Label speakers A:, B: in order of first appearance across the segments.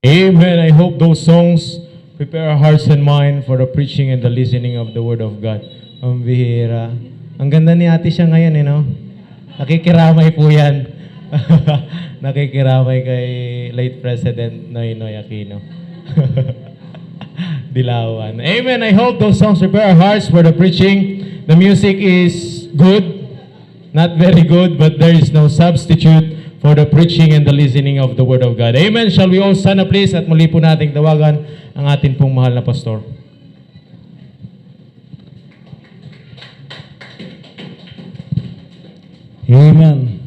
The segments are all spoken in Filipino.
A: Amen. I hope those songs prepare our hearts and mind for the preaching and the listening of the Word of God. Ang bihira. Ang ganda ni ate siya ngayon, no? Nakikiramay po yan. Nakikiramay kay late President Noynoy Aquino. Dilawan. Amen. I hope those songs prepare our hearts for the preaching. The music is good. Not very good, but there is no substitute for the preaching and the listening of the Word of God. Amen. Shall we all stand up please at muli po nating tawagan ang atin pong mahal na pastor.
B: Amen.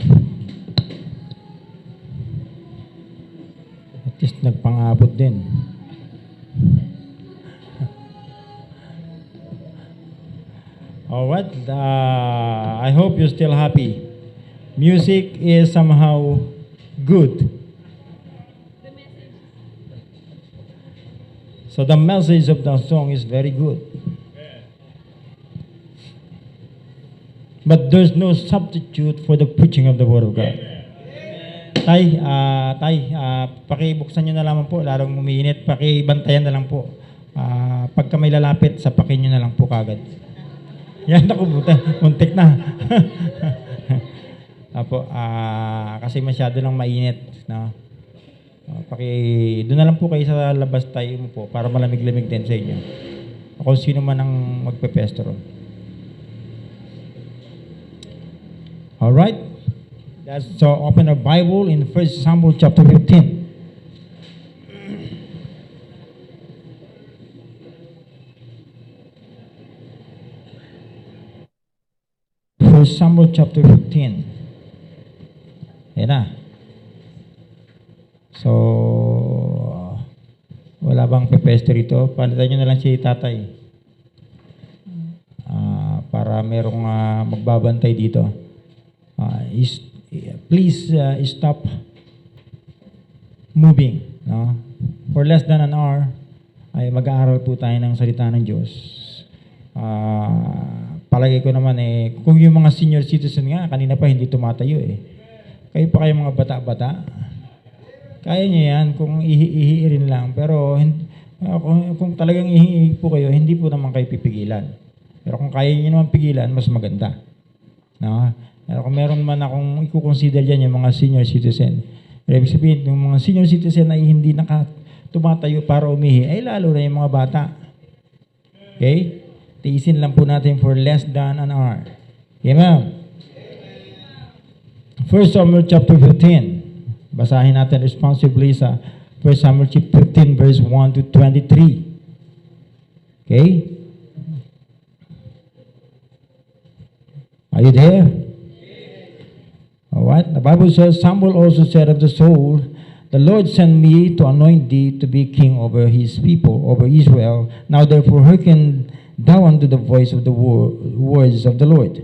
B: At least nagpang-abot din. Alright, I hope you're still happy. Music is somehow good. So the message of the song is very good. But there's no substitute for the preaching of the Word of God. Tay, pakibuksan nyo na lamang po, lalong umiinit, pakibantayan na lang po. Pagka may lalapit, sapakin nyo na lang po kagad. Yan ako, muntik na. Apo, kasi masyado lang mainit. No? Doon na lang po kayo sa labas tayo mo po para malamig-lamig din sa inyo. Kung sino man ang magpepestro. Alright. So open our Bible in 1 Samuel chapter 15. Samuel chapter 15. Ayan na. So, wala bang pepester ito? Palitan nyo na lang si tatay. Para merong magbabantay dito. Please stop moving. No? For less than an hour, ay mag-aaral po tayo ng salita ng Diyos. Palagay ko naman kung yung mga senior citizen nga, kanina pa hindi tumatayo Kayo pa kayo mga bata-bata. Kaya nyo yan kung ihi rin lang. Pero kung talagang ihi po kayo, hindi po naman kayo pipigilan. Pero kung kaya nyo naman pigilan, mas maganda. No? Pero kung meron man akong i-consider yan yung mga senior citizen. Pero ibig sabihin, yung mga senior citizen ay hindi tumatayo para umihi, ay lalo na yung mga bata. Okay? Tiisin lang po natin for less than an hour. Amen. 1 Samuel chapter 15. Basahin natin responsibly sa 1 Samuel chapter 15 verse 1 to 23. Okay? Are you there? Alright. The Bible says, Samuel also said unto Saul, the Lord sent me to anoint thee to be king over his people, over Israel. Now therefore hearken thou unto the voice of the words of the Lord.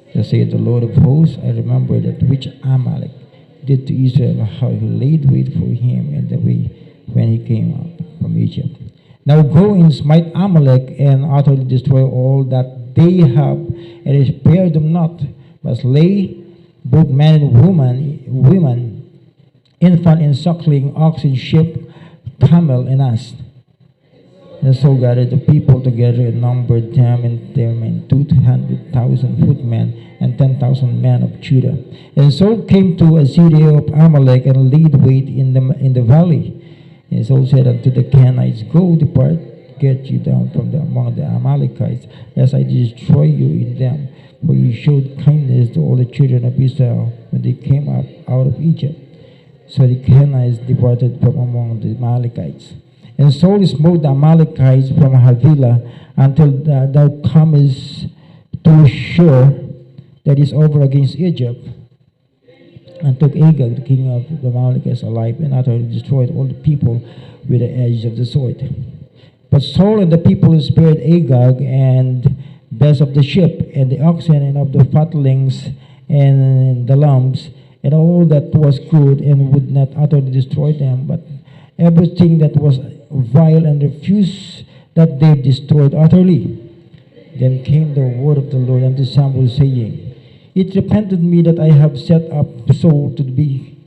B: Thus saith the Lord of hosts, I remember that which Amalek did to Israel, how he laid wait for him in the way when he came out from Egypt. Now go and smite Amalek and utterly destroy all that they have, and spare them not, but slay both men and women, infant and suckling, oxen, sheep, camel, and ass. And so gathered the people together and numbered them in their men 200,000 footmen and 10,000 men of Judah. And Saul came to a city of Amalek and laid wait in the valley. And Saul said unto the Canaanites, Go, depart, get you down from among the Amalekites, lest I destroy you in them. For you showed kindness to all the children of Israel when they came up out of Egypt. So the Canaanites departed from among the Amalekites. And Saul smote the Amalekites from Havilah until thou comest to Shur, that is over against Egypt, and took Agag, the king of the Amalekites, alive, and utterly destroyed all the people with the edge of the sword. But Saul and the people spared Agag and best of the sheep, and the oxen, and of the fatlings, and the lambs, and all that was good, and would not utterly destroy them, but everything that was vile and refused, that they destroyed utterly. Then came the word of the Lord unto Samuel, saying, It repented me that I have set up Saul to be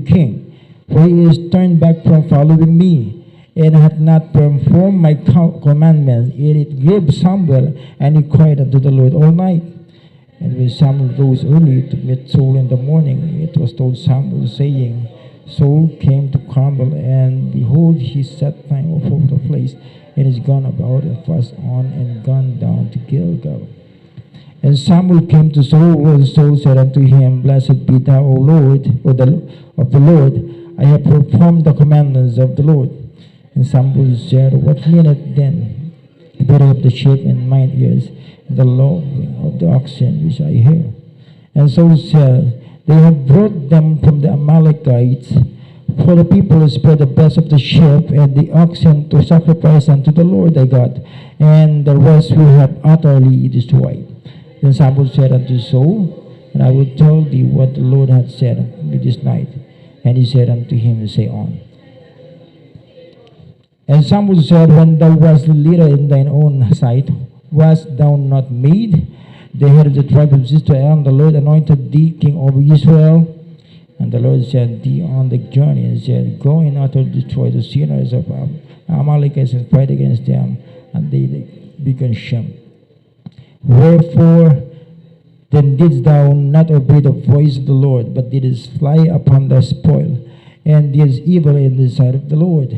B: king. For he is turned back from following me, and hath not performed my commandments. Yet it grieved Samuel, and he cried unto the Lord all night. And when Samuel rose early to meet Saul in the morning, it was told Samuel, saying, Saul came to Carmel, and behold, he set time of the place, and is gone about and passed on, and gone down to Gilgal. And Samuel came to Saul, and Saul said unto him, Blessed be thou, O Lord, of the Lord. I have performed the commandments of the Lord. And Samuel said, What meaneth then the beating of the sheep in mine ears, and the lowing of the oxen which I hear? And Saul said, They have brought them from the Amalekites, for the people spread the best of the sheep and the oxen to sacrifice unto the Lord thy God, and the rest we have utterly destroyed. Then Samuel said unto Saul, And I will tell thee what the Lord hath said unto me this night. And he said unto him, Say on. And Samuel said, When thou wast leader in thine own sight, wast thou not made the head of the tribe of Israel, and the Lord anointed thee king over Israel? And the Lord sent thee on the journey, and said, Go and utterly destroy the sinners of Amalekites, and fight against them, and they be consumed. Wherefore then didst thou not obey the voice of the Lord, but didst fly upon the spoil, and didst evil in the sight of the Lord?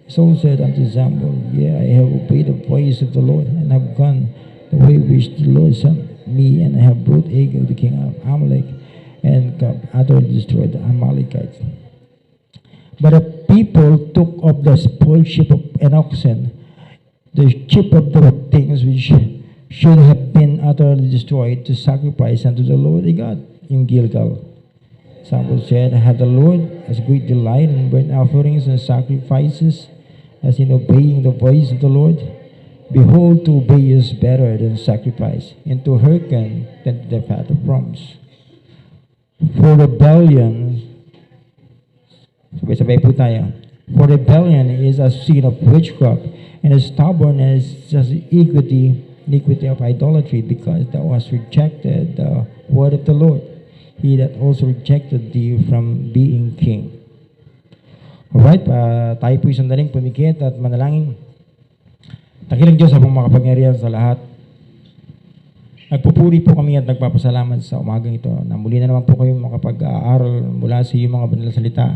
B: Saul said unto Samuel, Yea, I have obeyed the voice of the Lord, and have gone the way which the Lord sent me, and I have brought Agag the king of Amalek, and utterly destroyed the Amalekites. But the people took of the spoiled sheep and oxen, the chief of the things which should have been utterly destroyed, to sacrifice unto the Lord thy God in Gilgal. Samuel said, Had the Lord as great delight in burnt offerings and sacrifices as in obeying the voice of the Lord? Behold, to obey is better than sacrifice, and to hearken than to the fat of rams. For rebellion, sabay-sabay po tayo. For rebellion is a sin of witchcraft, and stubbornness is as iniquity of idolatry, because thou hast rejected the word of the Lord. He that also rejected thee from being king. Alright, tayo po'y sandaling pumikit at manalangin. Takilang Diyos, habang makapangyarihan sa lahat, nagpupuri po kami at nagpapasalamat sa umagang ito na muli na naman po kayo makapag-aaral mula sa iyong mga banal na salita.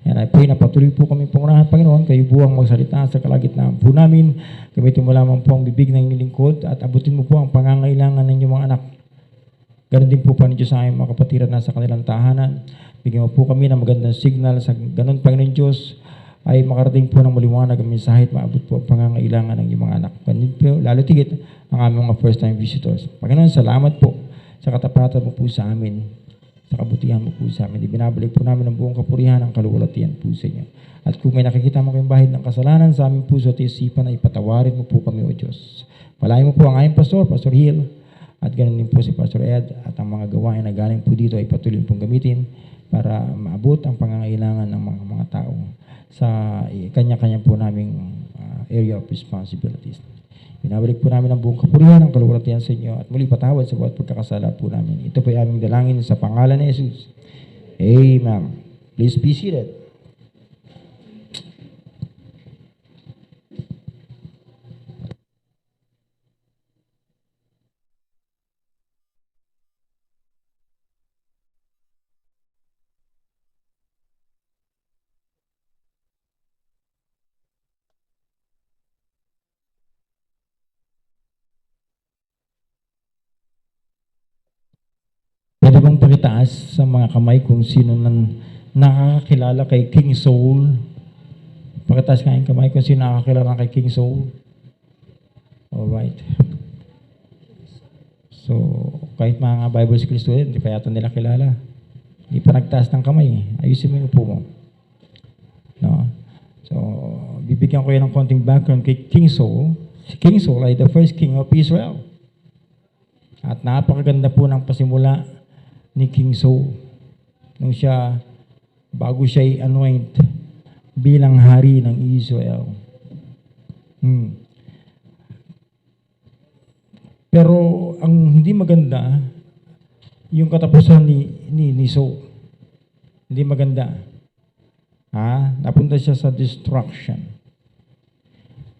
B: And I pray na patuloy po kami pangunahan, Panginoon, kayo buwang magsalita sa kalagitnaan po namin. Gamitin mo lamang po ang bibig ng inyong lingkod at abutin mo po ang pangangailangan ng inyong mga anak. Ganon din po, Panginoon Diyos, sa aming mga kapatiran na sa kanilang tahanan. Bigyan mo po kami ng magandang signal sa ganon, Panginoon Diyos, ay makarating po ng maliwanag ang mensahe at maabot po ang pangangailangan ng iyong mga anak. Ganon po, lalo tigit ang aming mga first-time visitors. Panginoon, salamat po sa katapatan mo po sa amin, sa kabutihan mo po sa amin. Ibinabalik po namin ang buong kapurihan, ang kaluwalhatian po sa inyo. At kung may nakikita mo kayong bahid ng kasalanan sa aming puso at isipan, ay ipatawarin mo po kami, O Diyos. Palain mo po ang aming pastor, Pastor Hill, at ganoon din po si Pastor Ed, at ang mga gawain na galing po dito ay patuloy pong gamitin para maabot ang pangangailangan ng mga tao sa kanya-kanya po naming area of responsibilities. Binabalik po namin ang buong kapurihan, ang kaluwalhatian sa inyo, at muli patawad sa bawat pagkakasala po namin. Ito po ay aming dalangin sa pangalan ni Jesus. Amen. Please be seated. Pwede bang pakitaas sa mga kamay kung sino nang nakakakilala kay King Saul? Pakitaas nga yung kamay kung sino nakakakilala kay King Saul. Alright. So, kahit mga Bible school student, hindi pa yata nila kilala. Hindi pa nagtaas ng kamay. Ayusin mo yung upo mo. No? So, bibigyan ko yan ng konting background kay King Saul. Si King Saul ay the first king of Israel. At napakaganda po ng pasimula ni King Saul nung bago siya i-anoint bilang hari ng Israel. Pero ang hindi maganda, yung katapusan ni Saul. Hindi maganda. Napunta siya sa destruction.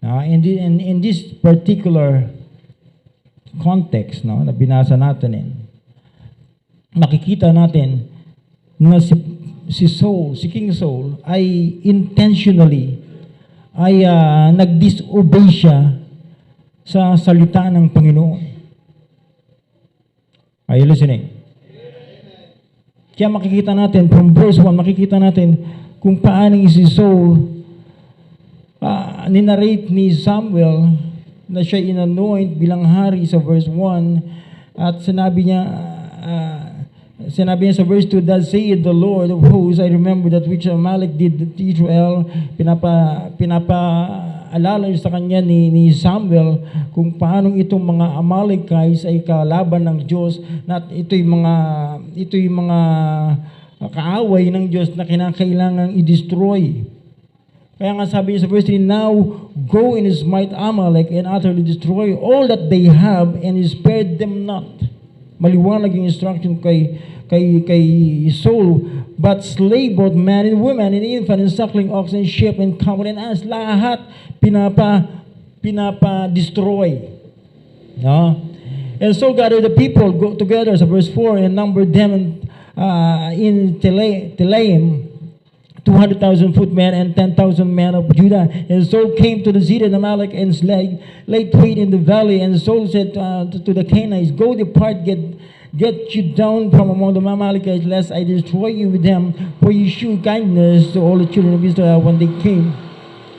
B: In this particular context, no, na binasa natin, makikita natin na si King Saul ay intentionally nag-disobey siya sa salita ng Panginoon. Are you listening? Kaya makikita natin, from verse 1, makikita natin kung paano si Saul, ninarrate ni Samuel na siya inanoint bilang hari sa verse 1, at sinabi niya sa verse 2, "Thus saith the Lord of hosts, I remember that which Amalek did to Israel." Pinapaalala sa kanya ni Samuel kung paano itong mga Amalekites ay kalaban ng Diyos, na ito'y mga kaaway ng Diyos na kinakailangang i-destroy. Kaya nga sabi niya sa verse 3, "Now go and smite Amalek and utterly destroy all that they have and spare them not." Maliwanag yung instruction kay Saul, "But slay both man and woman and infant and suckling oxen, sheep and camel and ass." Lahat pinapa-destroy. No? And Saul gathered the people together sa verse 4 and numbered them in Telaim, 200,000 footmen and 10,000 men of Judah. And Saul came to the city of Amalek and laid wait in the valley. And Saul said to the Canaanites, "Go, depart, get you down from among the Amalekites, lest I destroy you with them. For you shewed kindness to all the children of Israel when they came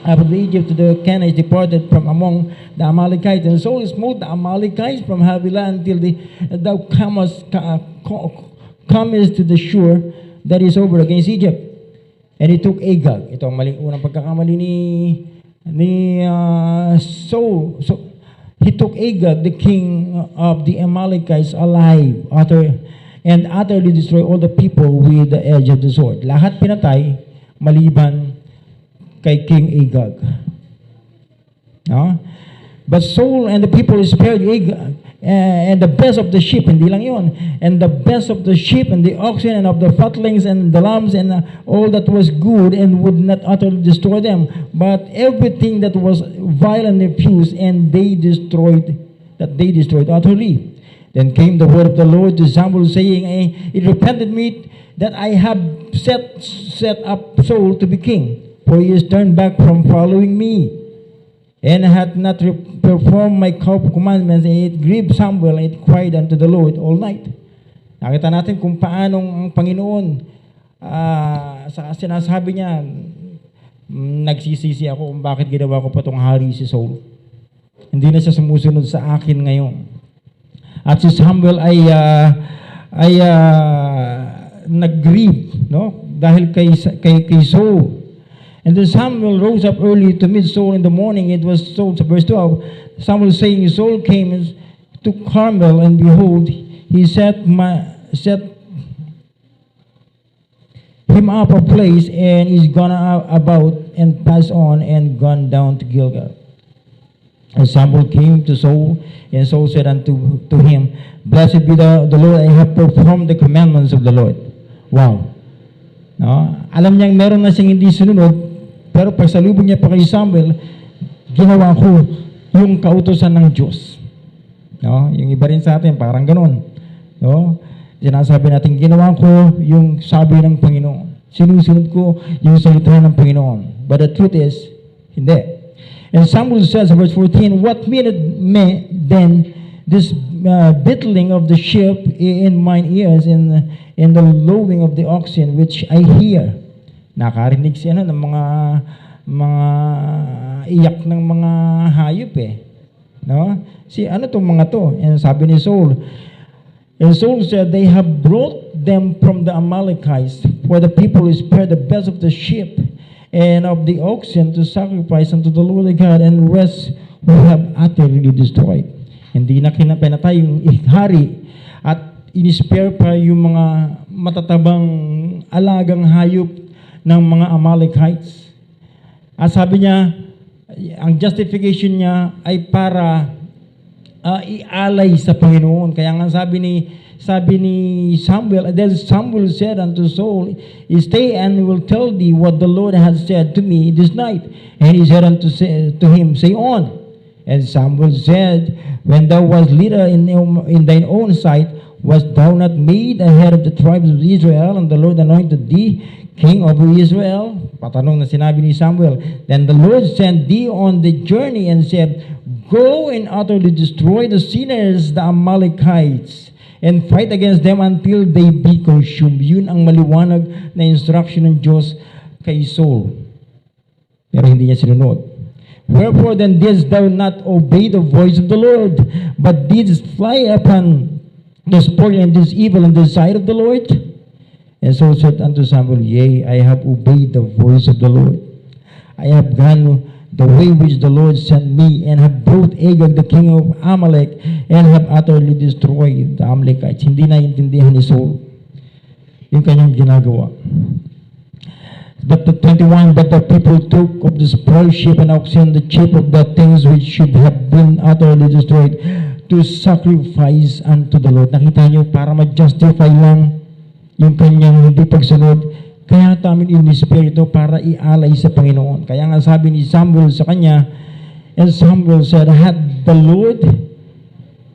B: out of Egypt to the Canaanites departed from among the Amalekites. And Saul smote the Amalekites from Havilah until thou comest to the shore that is over against Egypt. And he took Agag." Ito ang unang pagkakamali ni Saul. So he took Agag, the king of the Amalekites, alive, and utterly destroyed all the people with the edge of the sword. Lahat pinatay, maliban kay King Agag. No? But Saul and the people spared Agag, and the best of the sheep, hindi lang yun, and the best of the sheep and the oxen and of the fatlings and the lambs and all that was good, and would not utterly destroy them, but everything that was vile and refused, and they destroyed utterly. Then came the word of the Lord to Samuel, saying, "It repented me that I have set up Saul to be king, for he is turned back from following me, and hath not performed my commandments." And it grieved Samuel, and it cried unto the Lord all night. Nakita natin kung paanong ang Panginoon, sinasabi niya, nagsisisi ako kung bakit ginawa ko pa itong hari si Saul. Hindi na siya sumusunod sa akin ngayon. At si Samuel ay nag-grieve, no? Dahil kay Saul. And then Samuel rose up early to meet Saul in the morning. It was Saul, verse 12, Samuel saying, Saul came to Carmel, and behold, he set him up a place, and he's gone about and passed on and gone down to Gilgal. And Samuel came to Saul, and Saul said unto him, Blessed be the Lord, I have performed the commandments of the Lord. Wow. No? Alam niyang meron na siyang hindi sununod, pero pagsalubong niya pa kay Samuel, ginawa ko yung kautusan ng Diyos. No? Yung iba rin sa atin, parang ganun. No? Sinasabi natin, ginawa ko yung sabi ng Panginoon. Sinusunod ko yung salita ng Panginoon. But the truth is, hindi. And Samuel says, verse 14, What meaneth me then this beetling of the sheep in mine ears, and the lowing of the oxen which I hear? Nakarinig siya ng mga iyak ng mga hayop eh. No? Ano tong mga to? And sabi ni Saul, and Saul said, They have brought them from the Amalekites, for the people spared the best of the sheep and of the oxen to sacrifice unto the Lord thy God, and rest we have utterly destroyed. Hindi na pinatay yung hari, at inispare pa yung mga matatabang alagang hayop ng mga Amalekites. At sabi niya, ang justification niya ay para ialay sa Panginoon. Kaya nga sabi ni sabi ni Samuel, then Samuel said unto Saul, Stay and will tell thee what the Lord has said to me this night. And he said to him, Say on. And Samuel said, When thou wast leader in thine own sight, wast thou not made a head of the tribes of Israel, and the Lord anointed thee king over Israel? Patanong na sinabi ni Samuel. Then the Lord sent thee on the journey and said, Go and utterly destroy the sinners, the Amalekites, and fight against them until they be consumed. Yun ang maliwanag na instruction ng Diyos kay Saul. Pero hindi niya sinunod. Wherefore then didst thou not obey the voice of the Lord, but didst fly upon the spoil and this evil in the sight of the Lord? And Saul said unto Samuel, Yea, I have obeyed the voice of the Lord. I have gone the way which the Lord sent me, and have brought Agag the king of Amalek, and have utterly destroyed the Amalekites. Hindi na intindihan ni Saul yung kanyang ginagawa. But the 21, but the people took of the spoil sheep and oxen, the chief of the things which should have been utterly destroyed, to sacrifice unto the Lord. Nakita niyo, para ma-justify lang yung kanyang hindi pagsunod, kaya tamin yung Espiritu para ialay sa Panginoon. Kaya nga sabi ni Samuel sa kanya, and Samuel said, Had the Lord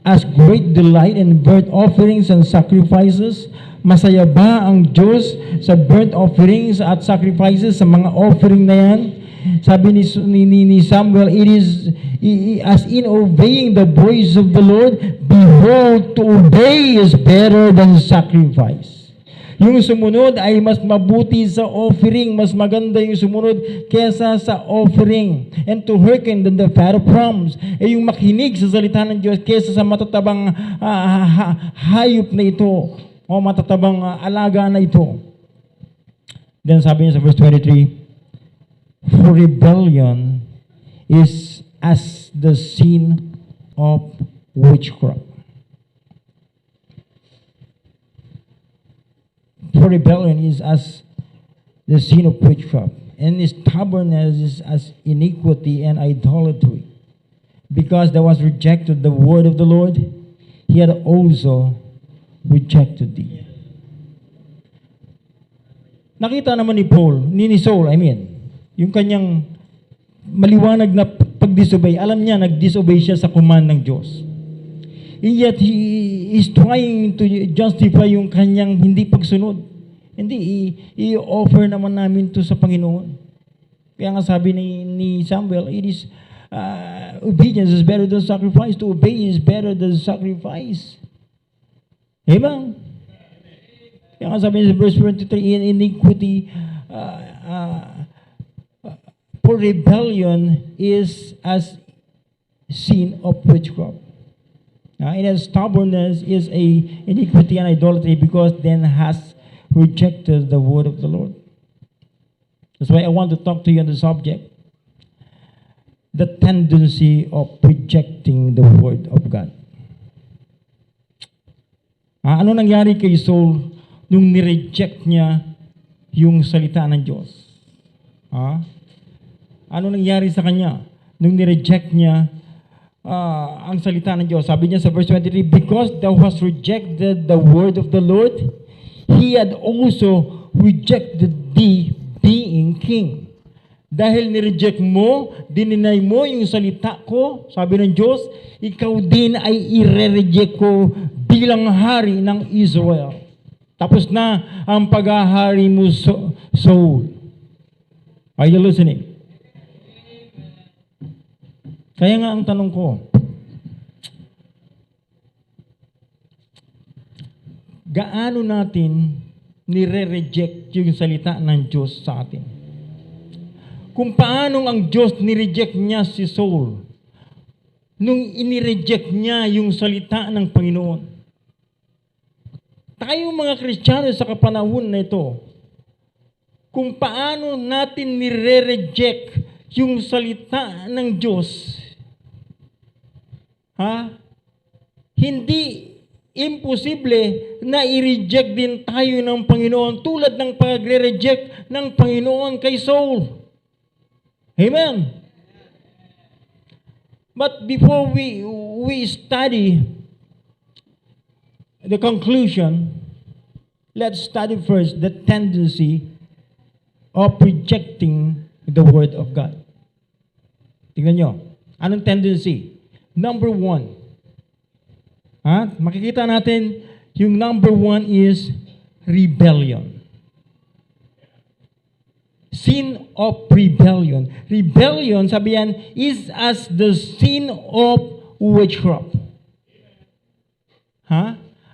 B: as great delight in burnt offerings and sacrifices? Masaya ba ang Diyos sa burnt offerings at sacrifices, sa mga offering na yan? Sabi ni Samuel, it is as in obeying the voice of the Lord, behold, to obey is better than sacrifice. Yung sumunod ay mas mabuti sa offering, mas maganda yung sumunod kesa sa offering. And to hearken than the fat of rams, ay yung makinig sa salita ng Diyos kesa sa matatabang hayop na ito, o matatabang alaga na ito. Then sabi niya sa verse 23, For rebellion is as the sin of witchcraft. For rebellion is as the sin of witchcraft, and stubbornness is as iniquity and idolatry. Because there was rejected the word of the Lord, he had also rejected thee. Nakita naman ni Saul, yung kanyang maliwanag na pag-disobey. Alam niya, nag-disobey siya sa command ng Diyos. And yet, he is trying to justify yung kanyang hindi pagsunod. Hindi, i-offer naman namin to sa Panginoon. Kaya nga sabi ni Samuel, it is, obedience is better than sacrifice. To obey is better than sacrifice. Amen? Kaya nga sabi sa verse 23, in iniquity, for rebellion is as sin of witchcraft. And as stubbornness is a iniquity and idolatry, because then has rejected the word of the Lord. That's why I want to talk to you on the subject, the tendency of rejecting the word of God. Ano nangyari kay Saul nung nireject niya yung salita ng Diyos? Ano nangyari sa kanya nung nireject niya ang salita ng Diyos? Sabi niya sa verse 23, Because thou hast rejected the word of the Lord, He had also rejected thee being king. Dahil nireject mo, dininay mo yung salita ko, sabi ng Diyos, ikaw din ay ire-reject ko bilang hari ng Israel. Tapos na ang paghahari mo, Saul. Are you listening? Kaya nga ang tanong ko, gaano natin nire-reject yung salita ng Diyos sa atin? Kung paano ang Diyos nireject niya si Saul nung inireject niya yung salita ng Panginoon. Tayong mga Kristiyano sa kapanahon na ito, kung paano natin nire-reject yung salita ng Diyos, hindi imposible na i-reject din tayo ng Panginoon tulad ng pagre-reject ng Panginoon kay Saul. Amen. But before we study the conclusion, let's study first the tendency of rejecting the Word of God. Tingnan nyo. Anong tendency? Number one. Makikita natin, yung number one is rebellion. Sin of rebellion. Rebellion, sabi yan, is as the sin of witchcraft.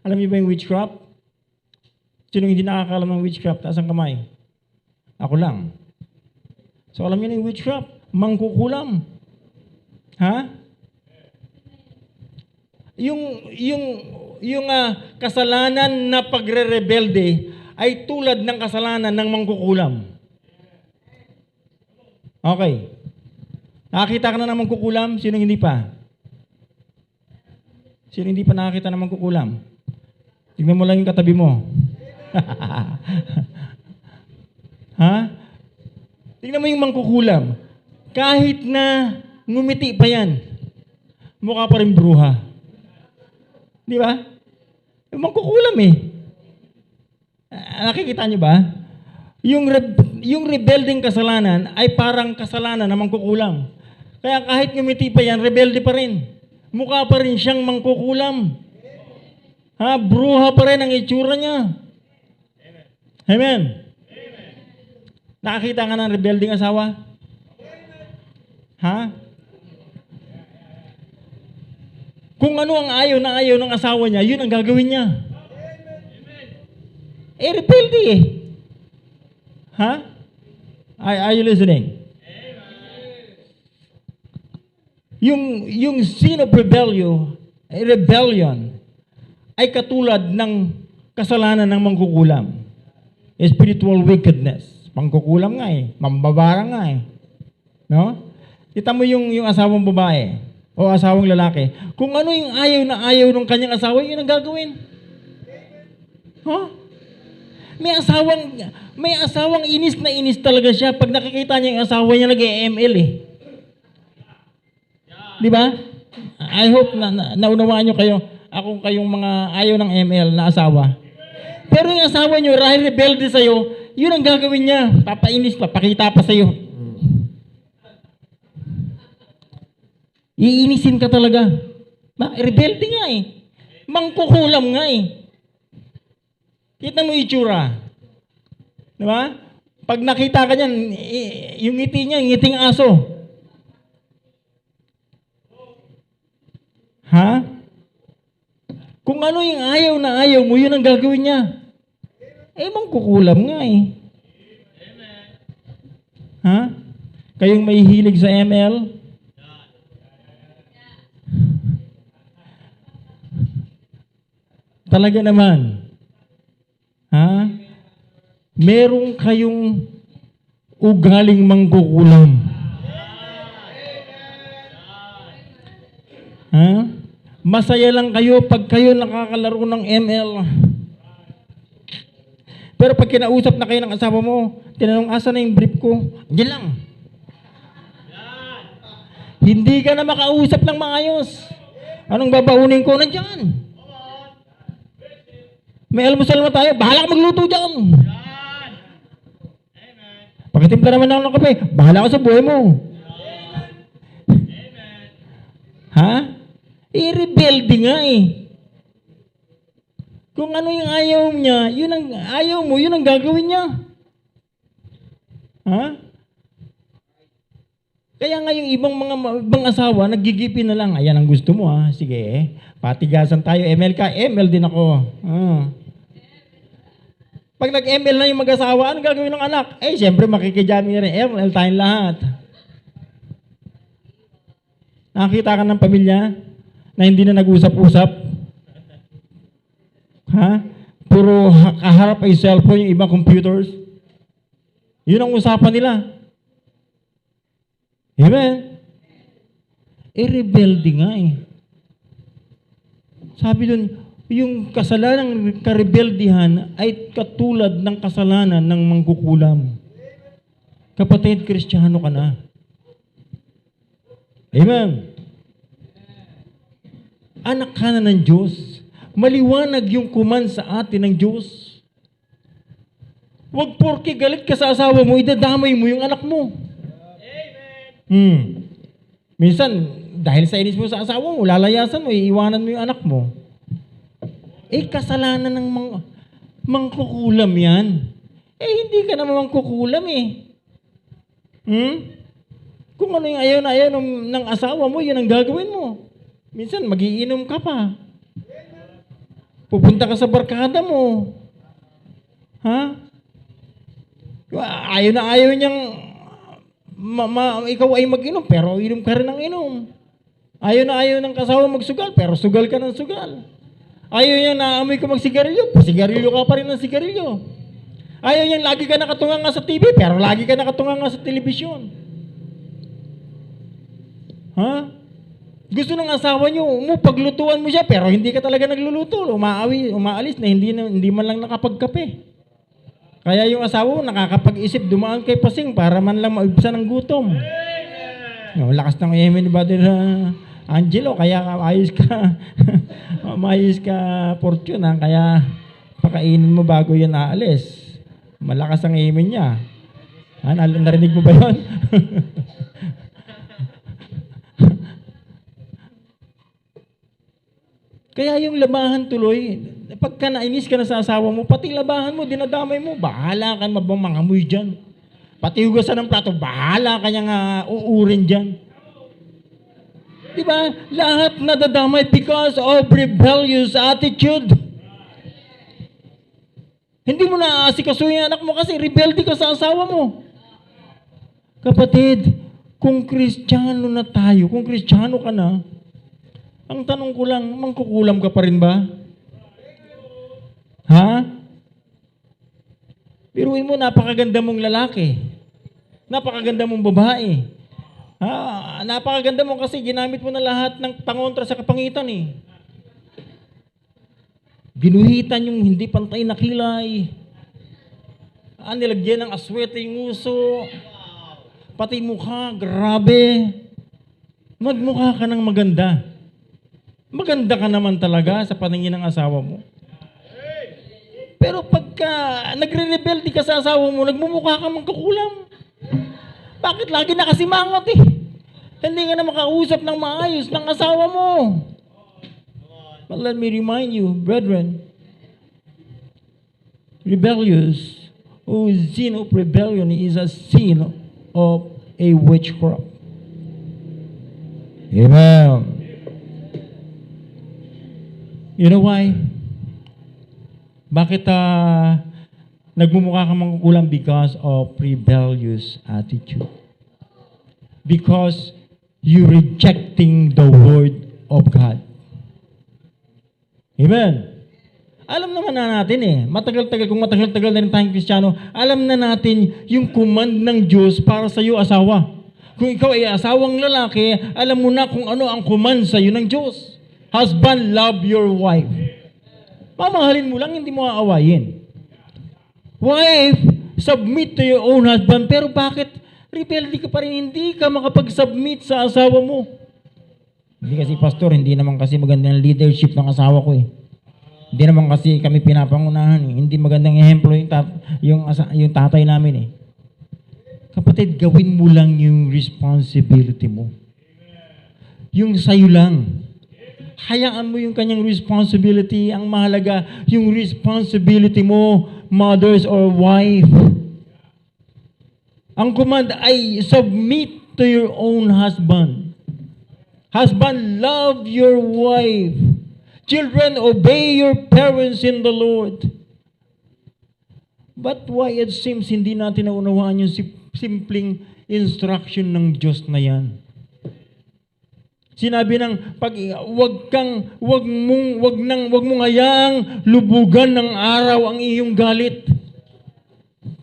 B: Alam niyo ba yung witchcraft? Sino hindi nakakalam ng witchcraft? Taas ang kamay. Ako lang. So alam niyo na yung witchcraft? Mangkukulam. Yung kasalanan na pagre-rebelde ay tulad ng kasalanan ng mangkukulam. Okay. Nakakita ka na ng mangkukulam? Sino hindi pa? Sino hindi pa nakakita ng mangkukulam? Tingnan mo lang yung katabi mo. Tingnan mo yung mangkukulam. Kahit na ngumiti pa yan, mukha pa rin bruha. Di ba? Yung mangkukulam eh. Nakikita niyo ba? Yung rebelding kasalanan ay parang kasalanan na mangkukulam. Kaya kahit ngumiti pa yan, rebelde pa rin. Mukha pa rin siyang mangkukulam. Bruha pa rin ang itsura niya. Amen. Nakakita ka ng rebelding asawa? Kung ano ang ayaw ng asawa niya, yun ang gagawin niya. Rebelde eh. Are you listening? Yung sin of rebellion ay katulad ng kasalanan ng mangkukulam. Spiritual wickedness. Mangkukulam nga eh. Mambabarang nga eh. No? Kita mo yung asawang babae o asawang lalaki. Kung ano yung ayaw ng kanyang asawa, yun ang gagawin. May asawang inis na inis talaga siya pag nakikita niya yung asawa niya nag-ML eh. Di ba? I hope na naunawaan niyo kayong mga ayaw ng ML na asawa. Pero yung asawa niyo, rebelde sa'yo, yun ang gagawin niya. Papainis, papakita pa sa'yo. Iinisin ka talaga. Rebelde nga eh. Mangkukulam nga eh. Kita mo itsura. Diba? Pag nakita ka niyan, yung ngiti niya, yung ngiting aso. Kung ano yung ayaw mo, yun ang gagawin niya. Mangkukulam nga eh. Kayong may hilig sa ML? Talaga naman. Meron kayong ugaling mangkukulam. Masaya lang kayo pag kayo nakakalaro ng ML. Pero pag kinausap na kayo ng asawa mo, tinanong, asa na yung brief ko? Diyan lang. Hindi ka na makausap ng maayos. Anong babaunin ko? Nandiyan. May almusal mo tayo, bahala ka magluto dyan. Pagkatimpla naman ako ng kape, bahala ka sa buhay mo. Rebelde nga eh. Kung ano yung ayaw niya, yun ang gagawin niya. Kaya nga yung ibang asawa, naggigipin na lang, ayan ang gusto mo sige patigasan tayo, ML ka, ML din ako. Pag nag-ML na yung mag-asawa, ano gagawin ng anak? Siyempre makikijami rin, ML tayong lahat. Nakakita ka ng pamilya na hindi na nag-usap-usap? Puro kaharap ay cellphone, yung ibang computers. Yun ang usapan nila. Amen? Rebelde nga eh. Sabi dun, yung kasalanang karebeldihan ay katulad ng kasalanan ng mangkukulam. Kapatid, Kristiyano ka na. Amen? Anak ka na ng Diyos. Maliwanag yung command sa atin ng Diyos. Huwag porke galit ka sa asawa mo, idadamay mo yung anak mo. Minsan, dahil sa inis mo sa asawa mo, lalayasan mo, iiwanan mo yung anak mo. Kasalanan ng mangkukulam yan. Hindi ka naman mangkukulam Kung ano yung ayaw na ayaw ng asawa mo, yun ang gagawin mo. Minsan, magiinom ka pa. Pupunta ka sa barkada mo. Ayaw na ayaw niyang ikaw ay mag-inom, pero inom ka rin ng inom. Ayaw na ayaw ng kasawa magsugal, pero sugal ka ng sugal. Ayaw niya na amoy ka magsigarilyo, sigarilyo ka pa rin ng sigarilyo. Ayaw niya lagi ka nakatunga nga sa TV, pero lagi ka nakatunga nga sa telebisyon. Gusto ng asawa niyo, paglutuan mo siya, pero hindi ka talaga nagluluto. Umaalis na hindi man lang nakapagkape. Kaya yung asawa mo nakakapag-isip, dumaan kay pasing para man lang maibsan ng gutom. Lakas ng amen ni Brother Angelo, kaya ayos ka, mayos ka fortune kaya pakainin mo bago yan aalis. Malakas ang amen niya. Narinig mo ba yun? Kaya yung labahan tuloy, pagka nainis ka na sa asawa mo, pati labahan mo, dinadamay mo, bahala ka mangamoy dyan. Pati hugasan ng plato, bahala ka niyang uurin dyan. Diba? Lahat nadadamay because of rebellious attitude. Hindi mo na aasikasuhin yung anak mo kasi rebelde ka sa asawa mo. Kapatid, kung Kristiyano na tayo, kung Kristiyano ka na, ang tanong ko lang, mangkukulam ka pa rin ba? Biruin mo, napakaganda mong lalaki. Napakaganda mong babae. Napakaganda mo kasi ginamit mo na lahat ng pangontra sa kapangitan Ginuhitan yung hindi pantay na kilay. Nilagyan ng aswete yung uso. Pati mukha, grabe. Magmukha ka ng maganda. Maganda ka naman talaga sa paningin ng asawa mo. Pero pagka nagre-rebelde ka sa asawa mo, nagmumukha ka mangkukulam. Bakit lagi nakasimangot Hindi ka na makausap ng maayos ng asawa mo. But let me remind you, brethren, sin of rebellion is a sin of a witchcraft. Amen. You know why? Bakit nagmumukha ka mangkukulam? Because of rebellious attitude. Because you rejecting the word of God. Amen. Alam naman na natin kung matagal-tagal na rin tayong Kristiyano, alam na natin yung command ng Diyos para sa iyo, asawa. Kung ikaw ay asawang lalaki, alam mo na kung ano ang command sa iyo ng Diyos. Husband, love your wife. Mamahalin mo lang, hindi mo aawayin. Wife, submit to your own husband. Pero bakit rebelde ka pa rin, hindi ka makapag-submit sa asawa mo? Hindi kasi, pastor, hindi naman kasi magandang leadership ng asawa ko Hindi naman kasi kami pinapangunahan Hindi magandang ehemplo yung tatay namin Kapatid, gawin mo lang yung responsibility mo. Yung sayo lang. Hayaan mo yung kanyang responsibility. Ang mahalaga, yung responsibility mo, mothers or wife. Ang command ay submit to your own husband. Husband, love your wife. Children, obey your parents in the Lord. But why it seems hindi natin naunawaan yung simpleng instruction ng Diyos na yan? Sinabi ng wag mong hayaang lubugan ng araw ang iyong galit.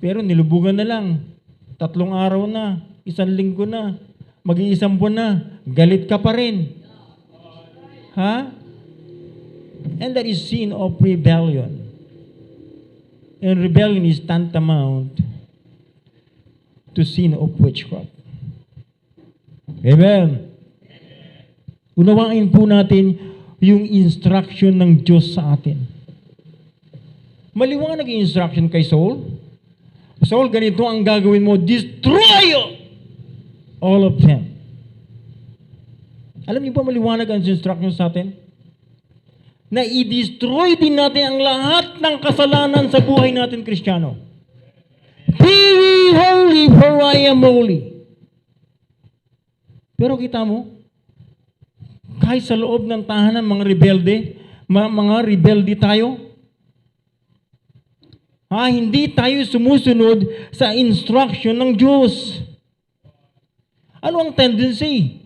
B: Pero nilubugan na lang. 3 araw na, 1 linggo na, mag-iisang buwan na, galit ka pa rin. And that is sin of rebellion. And rebellion is tantamount to sin of witchcraft. Amen. Unawain po natin yung instruction ng Diyos sa atin. Maliwanag yung instruction kay Saul. Saul, ganito ang gagawin mo, destroy all of them. Alam niyo ba maliwanag ang instruction sa atin? Na i-destroy din natin ang lahat ng kasalanan sa buhay natin, Kristiyano. Be holy for I am holy. Pero kita mo, kahit sa loob ng tahanan, mga rebelde tayo, hindi tayo sumusunod sa instruction ng Diyos. Ano ang tendency?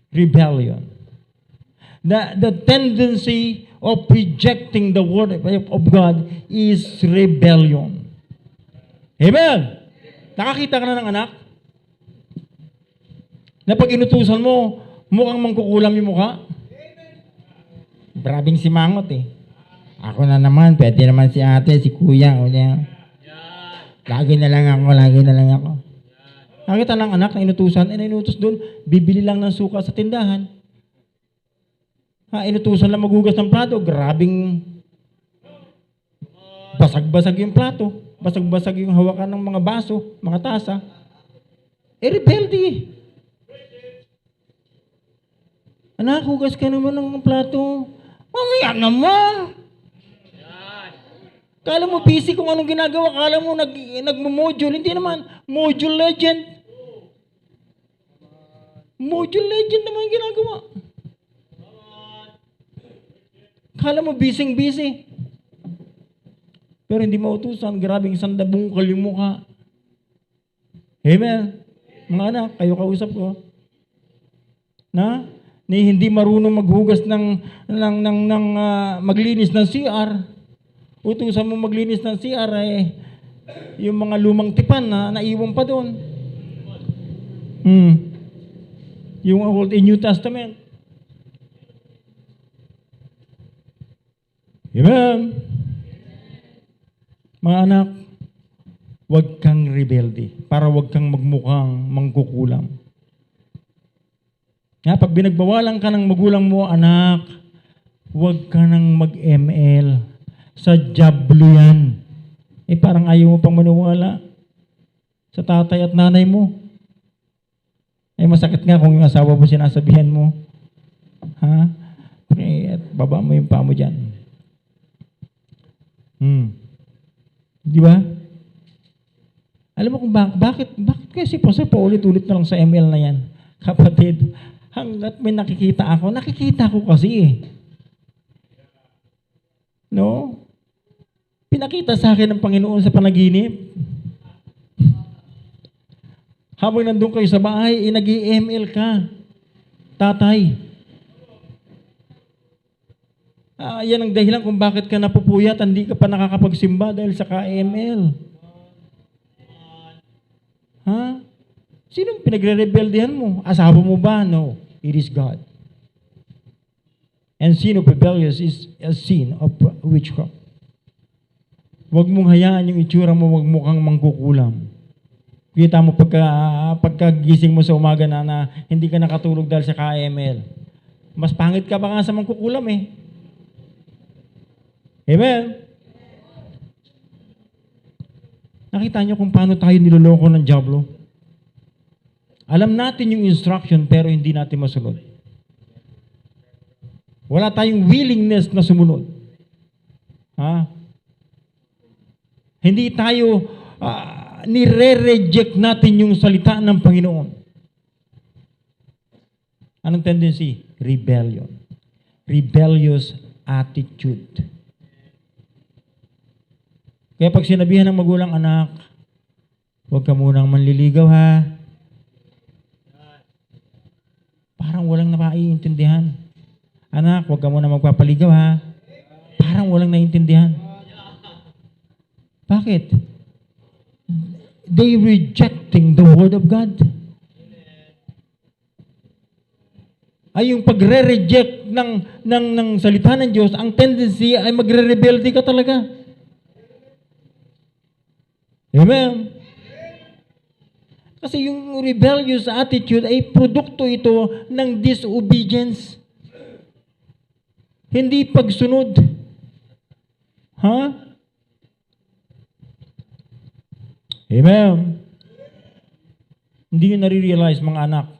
B: Rebellion. The tendency of rejecting the word of God is rebellion. Amen? Nakakita ka na ng anak? Na pag inutusan mo, mukhang mangkukulam yung mukha? Grabing simangot eh. Ako na naman, pwede naman si ate, si kuya. Lagi na lang ako. Nakita ng anak na inutusan, inutus doon, bibili lang ng suka sa tindahan. Inutusan lang magugas ng plato, grabing basag-basag yung plato, basag-basag yung hawakan ng mga baso, mga tasa. Rebelde. Anak, hugas ka naman ng plato. Mamaya naman. Kala mo busy kung anong ginagawa, kala mo nagmo-module. Hindi naman, module legend. Module legend naman yung ginagawa. Kala mo busy. Pero hindi mautusan, grabing sandabungkal yung mukha. Amen. Mga anak, kayo kausap ko. Ni hindi marunong maghugas maglinis ng CR. Utusan mo maglinis ng CR yung mga lumang tipan na naiwan pa doon. Yung Old and New Testament. Amen. Mga anak, huwag kang rebelde para huwag kang magmukhang mangkukulam. Pag binagbawalan ka ng magulang mo, anak, huwag ka nang mag-ML. Sa jablo yan. Parang ayaw mo pang maniwala sa tatay at nanay mo. Masakit nga kung yung asawa mo sinasabihan mo. At baba mo yung paa mo dyan. Di ba? Alam mo kung bakit kasi po sa paulit-ulit na lang sa ML na yan? Kapatid, hanggat may nakikita ko kasi No? Pinakita sa akin ng Panginoon sa panaginip. Habang nandun kayo sa bahay, nag-ML ka. Tatay. Yan ang dahilan kung bakit ka napupuyat, hindi ka pa nakakapagsimba dahil sa ka-ML. Sinong pinagre-rebeldehan mo? Asawa mo ba? No. It is God. And sin of rebellion is a sin of witchcraft. Huwag mong hayaan yung itsura mo, huwag mo kang mangkukulam. Kita mo pagkagising mo sa umaga na hindi ka nakatulog dahil sa KML. Mas pangit ka pa nga sa mangkukulam eh. Amen? Nakita niyo kung paano tayo niloloko ng diablo? Alam natin yung instruction pero hindi natin masunod. Wala tayong willingness na sumunod. Hindi tayo, nire-reject natin yung salita ng Panginoon. Anong tendency? Rebellion. Rebellious attitude. Kaya pag sinabihan ng magulang, anak, huwag ka munang manliligaw ha. Parang walang napaiintindihan. Anak, huwag ka muna magpapaligaw ha. Parang walang naiintindihan. Bakit? They rejecting the Word of God. Yung pagre-reject ng salita ng Diyos, ang tendency ay magre-rebelde ka talaga. Amen? Kasi yung rebellious attitude ay produkto ito ng disobedience. Hindi pagsunod. Ha? Amen. Hindi nyo nare-realize, mga anak,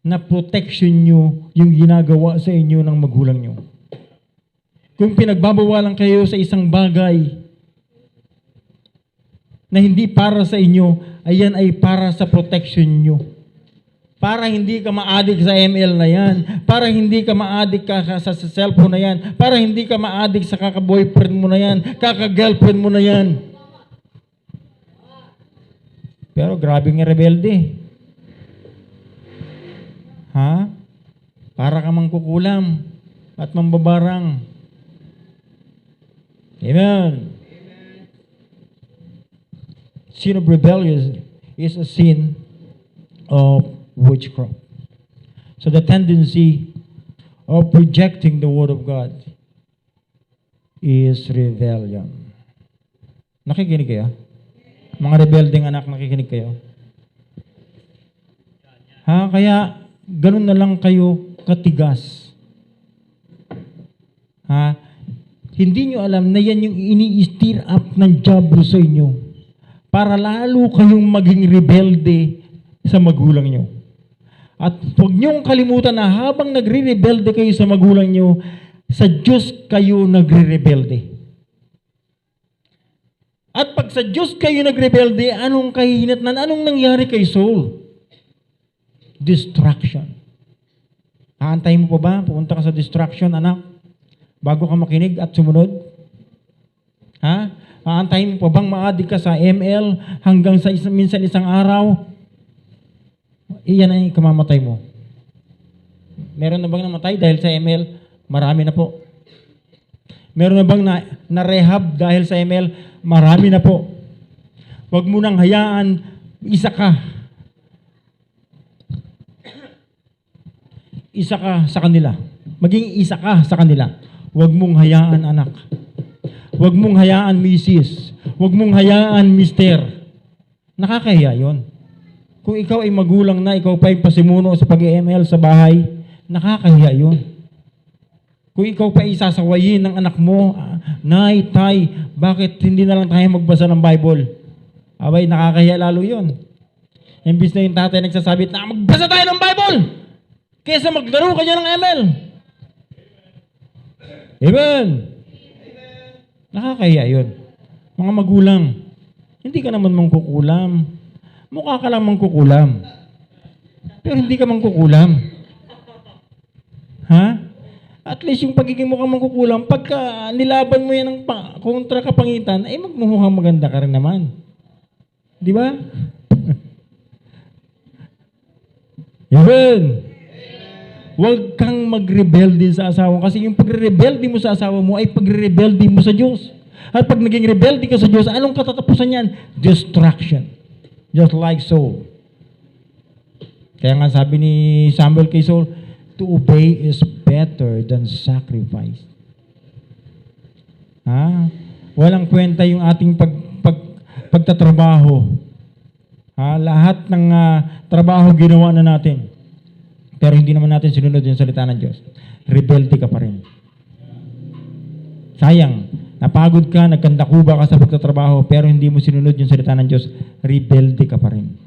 B: na protection nyo yung ginagawa sa inyo ng magulang nyo. Kung pinagbabawalan kayo sa isang bagay na hindi para sa inyo, ayan ay para sa protection nyo. Para hindi ka ma-addict sa ML na yan. Para hindi ka ma-addict sa cellphone na yan. Para hindi ka ma-addict sa kaka-boyfriend mo na yan. Kaka-girlfriend mo na yan. Pero grabe nga rebelde. Ha? Para ka mangkukulam at mambabarang. Amen. Sin of rebellion is a sin of witchcraft. So the tendency of rejecting the Word of God is rebellion. Nakikinig kayo? Mga rebelding anak, nakikinig kayo? Ha? Kaya, ganun na lang kayo katigas. Ha? Hindi nyo alam na yan yung ini-stir up ng diablo sa inyo para lalo kayong maging rebelde sa magulang nyo. At huwag niyong kalimutan na habang nagre-rebelde kayo sa magulang nyo, sa Diyos kayo nagre-rebelde. At pag sa Diyos kayo nagrebelde, anong kahihinatnan? Anong nangyari kay Saul? Distraction. Aantayin mo pa ba? Pupunta ka sa distraction, anak? Bago ka makinig at sumunod? Ha? Aantayin mo pa bang ma-addict ka sa ML hanggang sa minsan isang araw? Iyan ay kamamatay mo. Meron na bang namatay dahil sa ML? Marami na po. Meron na bang na-rehab dahil sa ML? Marami na po. Huwag mo nang hayaan, isa ka. Isa ka sa kanila. Maging isa ka sa kanila. Huwag mong hayaan, anak. Huwag mong hayaan, misis. Huwag mong hayaan, mister. Nakakahiya yun. Kung ikaw ay magulang na, ikaw pa ay pasimuno sa pag-ML sa bahay, nakakahiya yun. Kung ikaw pa ay sasawayin ng anak mo, Nay, Tay, bakit hindi na lang tayo magbasa ng Bible? Abay, nakakahiya lalo yun. Imbis na yung tatay nagsasabit na, magbasa tayo ng Bible! Kesa maglaro ka dyan ng ML. Amen! Nakakahiya yun. Mga magulang, hindi ka naman mangkukulam. Mukha ka lang mangkukulam. Pero hindi ka mangkukulam. Ha? At least yung pagiging mukhang mangkukulam, pagka nilaban mo yan ng kontra kapangitan, ay magmumukhang maganda ka rin naman. Di ba? Amen. Huwag kang magrebelde sa asawa kasi yung pagre-rebelde mo sa asawa mo ay pagre-rebelde mo sa Diyos. At pag naging rebelde ka sa Diyos, anong katatapusan yan? Destruction. Just like Saul. Kaya nga sabi ni Samuel kay Saul, to obey is better than sacrifice. Ha? Walang kwenta yung ating pagtatrabaho. Ha? Lahat ng trabaho ginawa na natin. Pero hindi naman natin sinunod yung salita ng Diyos. Rebelde ka pa rin. Sayang, napagod ka, nagkandakuba ka sa pagtatrabaho, pero hindi mo sinunod yung salita ng Diyos, rebelde ka pa rin.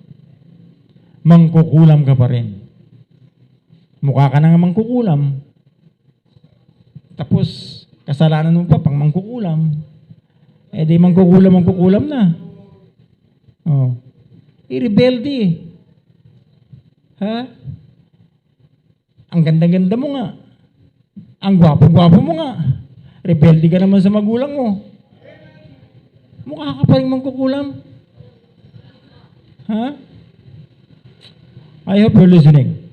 B: Mangkukulam ka pa rin. Mukha ka na nga mangkukulam. Tapos, kasalanan mo pa pang mangkukulam. Eh di mangkukulam na. Oh. Rebelde. Ha? Ang ganda-ganda mo nga. Ang gwapo-gwapo mo nga. Rebelde ka naman sa magulang mo. Mukha ka pa rin mangkukulam. Ha? I hope you're listening.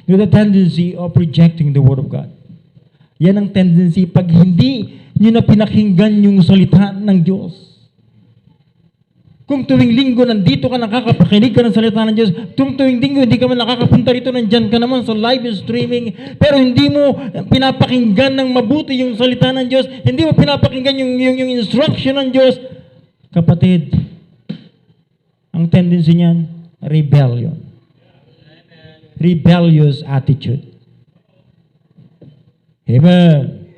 B: With the tendency of rejecting the Word of God. Yan ang tendency pag hindi nyo na pinakinggan yung salita ng Diyos. Kung tuwing linggo nandito ka nakakapakinig ka ng salita ng Diyos, tuwing linggo hindi ka man nakakapunta rito, nandyan ka naman sa live streaming, pero hindi mo pinapakinggan ng mabuti yung salita ng Diyos, hindi mo pinapakinggan yung instruction ng Diyos, kapatid, ang tendency niyan, rebellion. Rebellious attitude. Amen.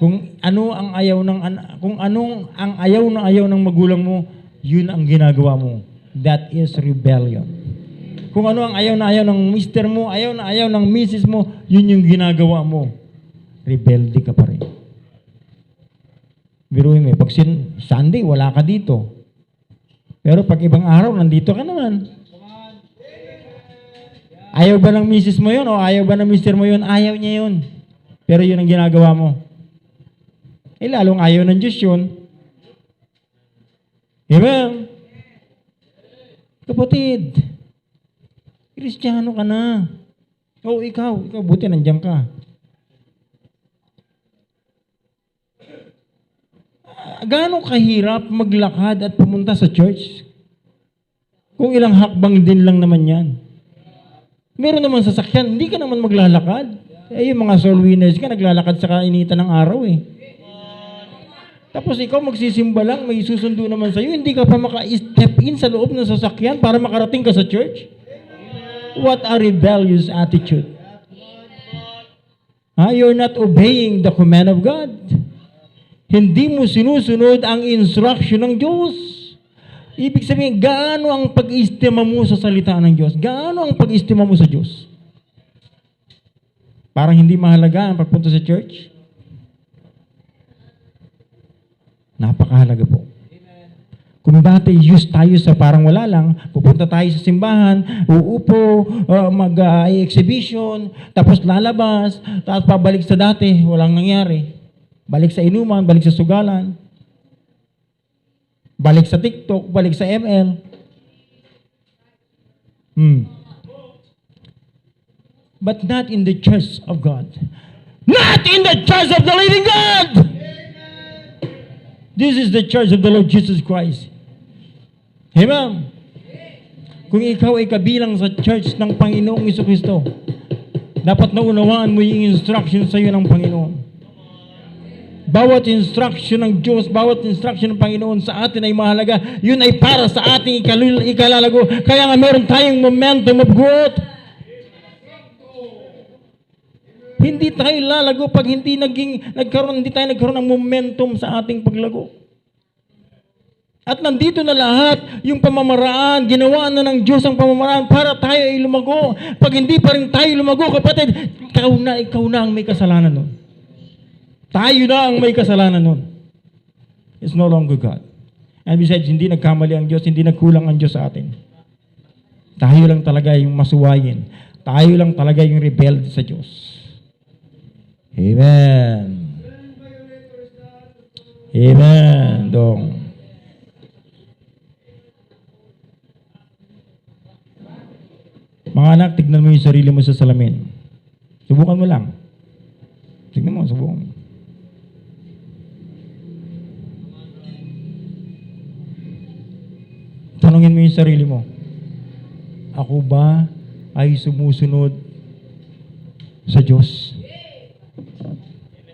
B: Kung ano ang ayaw ng kung anong ang ayaw ng magulang mo, yun ang ginagawa mo. That is rebellion. Kung ano ang ayaw na ayaw ng mister mo, ayaw na ayaw ng misis mo, yun yung ginagawa mo. Rebelde ka pa rin. Biruin mo, pag Sunday, wala ka dito. Pero pag ibang araw, nandito ka naman. Ayaw ba ng misis mo yun o ayaw ba ng mister mo yun? Ayaw niya yun. Pero yun ang ginagawa mo. Eh, lalong ayaw ng Diyos yun. Amen? Kapatid, Kristiyano ka na. O ikaw, buti nandiyan ka. Gaano kahirap maglakad at pumunta sa church? Kung ilang hakbang din lang naman yan. Meron naman sasakyan, hindi ka naman maglalakad. Eh, yung mga soul winners ka, naglalakad sa kainitan ng araw eh. Tapos ikaw magsisimba lang, may susundo naman sa'yo, hindi ka pa maka-step in sa loob ng sasakyan para makarating ka sa church? What a rebellious attitude. You're not obeying the command of God. Hindi mo sinusunod ang instruction ng Diyos. Ibig sabihin, gaano ang pag-istima mo sa salita ng Diyos? Gaano ang pag-istima mo sa Diyos? Parang hindi mahalaga ang pagpunta sa church? Napakahalaga po. Kung dati used tayo sa parang wala lang, pupunta tayo sa simbahan, uupo, mag-exhibition, tapos lalabas, tapos pabalik sa dati, walang nangyari. Balik sa inuman, balik sa sugalan, balik sa TikTok, balik sa ML. But not in the church of God. Not in the church of the living God! This is the church of the Lord Jesus Christ. Amen? Kung ikaw ay kabilang sa church ng Panginoong Jesucristo, dapat naunawaan mo yung instruction sa iyo ng Panginoon. Bawat instruction ng Diyos, bawat instruction ng Panginoon sa atin ay mahalaga. Yun ay para sa ating ikalalago. Kaya nga meron tayong momentum of growth. Hindi tayo lalago pag hindi tayo nagkaroon ng momentum sa ating paglago. At nandito na lahat, yung pamamaraan, ginawa na ng Diyos ang pamamaraan para tayo ay lumago. Pag hindi pa rin tayo lumago, kapatid, ikaw na ang may kasalanan nun. Tayo na ang may kasalanan nun. It's no longer God. And besides, hindi nagkamali ang Diyos, hindi nagkulang ang Diyos sa atin. Tayo lang talaga yung masuwayin. Tayo lang talaga yung rebelde sa Diyos. Amen. Amen. Dong. Mga anak, tignan mo yung sarili mo sa salamin. Subukan mo lang. Tignan mo, subukan mo. Tanungin mo yung sarili mo. Ako ba ay sumusunod sa Diyos?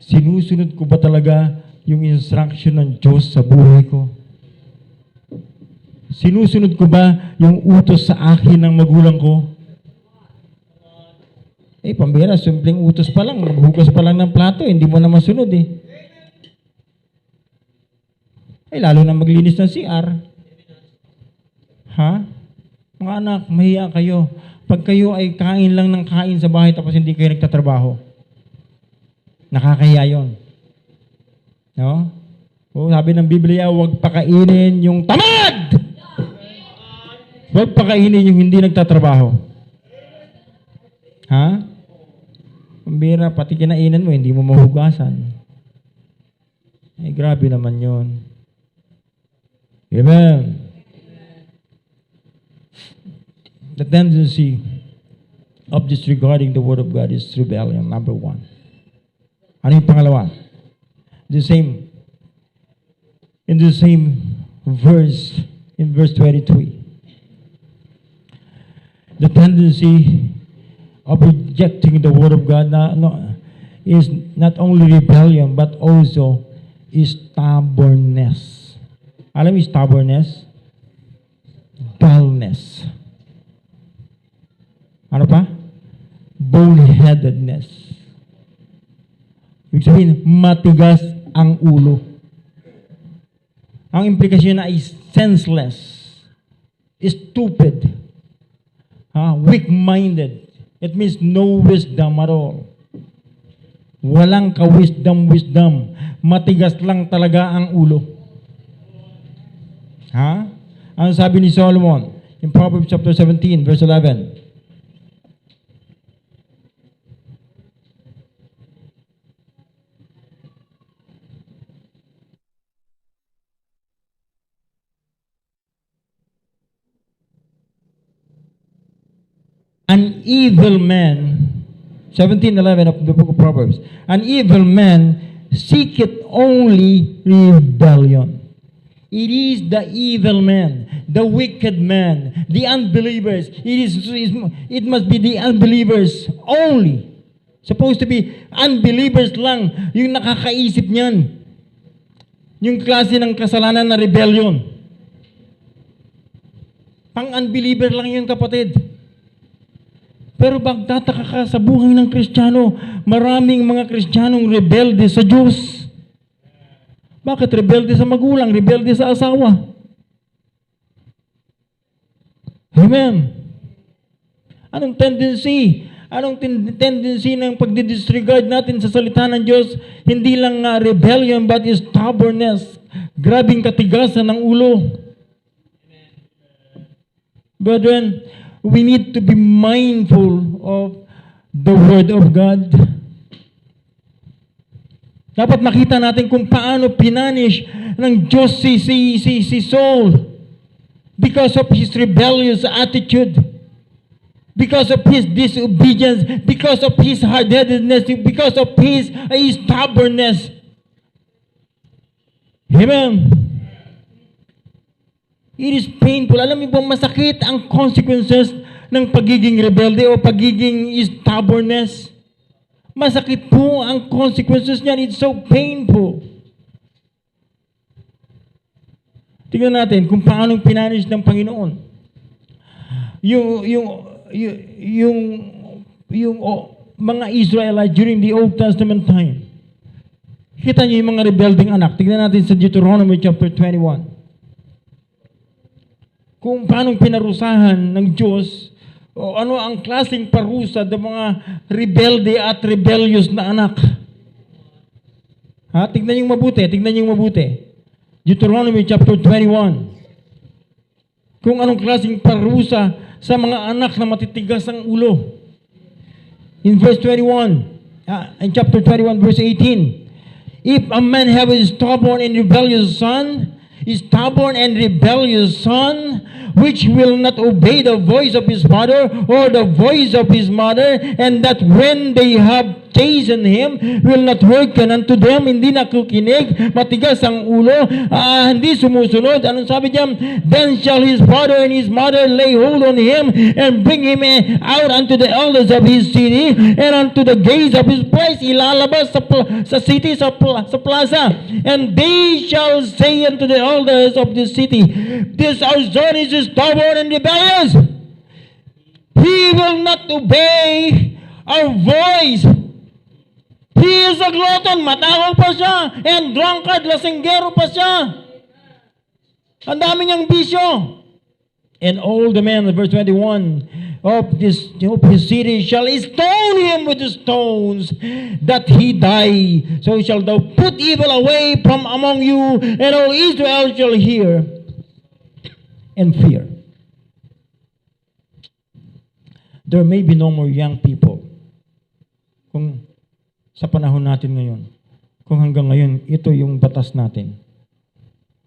B: Sinusunod ko ba talaga yung instruction ng Diyos sa buhay ko? Sinusunod ko ba yung utos sa akin ng magulang ko? Pambira, simpleng utos pa lang, maghugas pa lang ng plato, hindi mo naman sunod lalo na maglinis ng CR. Mga anak, mahiya kayo. Pag kayo ay kain lang ng kain sa bahay tapos hindi kayo nagtatrabaho, nakakahiya yun. No? Sabi ng Biblia, huwag pakainin yung tamad! Huwag pakainin yung hindi nagtatrabaho. Pambira, pati kinainan mo, hindi mo mahugasan. Grabe naman yun. Amen. The tendency of disregarding the Word of God is rebellion, number one. Ano yung pangalawa? In the same verse, in verse 23, the tendency of rejecting the Word of God is not only rebellion, but also stubbornness. Alam mo stubbornness? Dullness. Ano pa? Bullheadedness. Ibig sabihin, matigas ang ulo. Ang implikasyon na is senseless, stupid, weak-minded. It means no wisdom at all. Walang ka-wisdom. Matigas lang talaga ang ulo. Ano sabi ni Solomon in Proverbs chapter 17, verse 11? An evil man, 17:11 of the book of Proverbs, an evil man seeketh only rebellion. It is the evil man, the wicked man, the unbelievers. It must be the unbelievers only. Supposed to be unbelievers lang yung nakakaisip niyan. Yung klase ng kasalanan na rebellion. Pang-unbeliever lang yun, kapatid. Pero magtataka ka sa buhay ng Kristiyano, maraming mga Kristiyanong rebelde sa Diyos. Bakit rebelde sa magulang, rebelde sa asawa? Amen. Anong tendency? Anong tendency ng pagdidisregard natin sa salita ng Diyos? Hindi lang rebellion, but is stubbornness. Grabing katigasan ng ulo. Brethren, we need to be mindful of the Word of God. Dapat makita natin kung paano pinanish ng Diyos si Saul because of his rebellious attitude, because of his disobedience, because of his hard-headedness, because of his stubbornness. Amen. It is painful. Alam niyo ba, masakit ang consequences ng pagiging rebelde o pagiging stubbornness. Masakit po ang consequences niyan. It's so painful. Tingnan natin kung paano pinanish ng Panginoon. Yung mga Israelites during the Old Testament time. Kita niyo yung mga rebelding anak. Tingnan natin sa Deuteronomy chapter 21. Kung paano pinarusahan ng Diyos o ano ang klaseng parusa ng mga rebelde at rebellious na anak. Tignan niyo mabuti, Deuteronomy chapter 21. Kung anong klaseng parusa sa mga anak na matitigas ang ulo. In verse 21, in chapter 21, verse 18, if a man have a stubborn and rebellious son, which will not obey the voice of his father or the voice of his mother, and that when they have chastened him, will not hearken unto them, hindi nakikinig, matigas ang ulo, hindi sumusunod. Anong sabi niya? Then shall his father and his mother lay hold on him, and bring him out unto the elders of his city, and unto the gates of his place. Ilalabas sa city, sa plaza. And they shall say unto the elders of the city, this our son is stubborn and rebellious. He will not obey our voice. He is a glutton, matakaw pa siya, and drunkard, lasinggero pa siya. Ang dami niyang bisyo. And all the men, verse 21, of his city shall stone him with the stones, that he die. So shall thou put evil away from among you, and all Israel shall hear and fear. There may be no more young people. Kung sa panahon natin ngayon, kung hanggang ngayon, ito yung batas natin.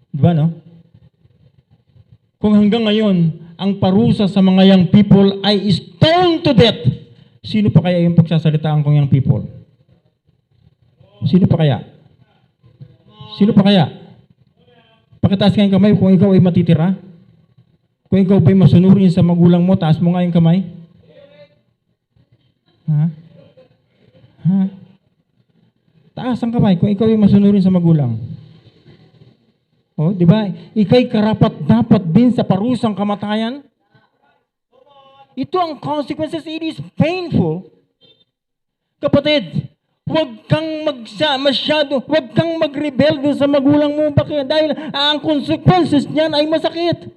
B: Diba, no? Kung hanggang ngayon, ang parusa sa mga young people ay stoned to death, sino pa kaya yung pagsasalitaan kong young people? Sino pa kaya? Sino pa kaya? Pakitaas nga yung kamay kung ikaw ay matitira. Kung ikaw ba'y masunurin sa magulang mo, taas mo nga yung kamay. Taas ang kamay kung ikaw ay masunurin sa magulang. Di ba? Ika'y karapat-dapat din sa parusang kamatayan. Ito ang consequences. It is painful. Kapatid, huwag kang magrebelde sa magulang mo. Bakit? Dahil ang consequences niyan ay masakit.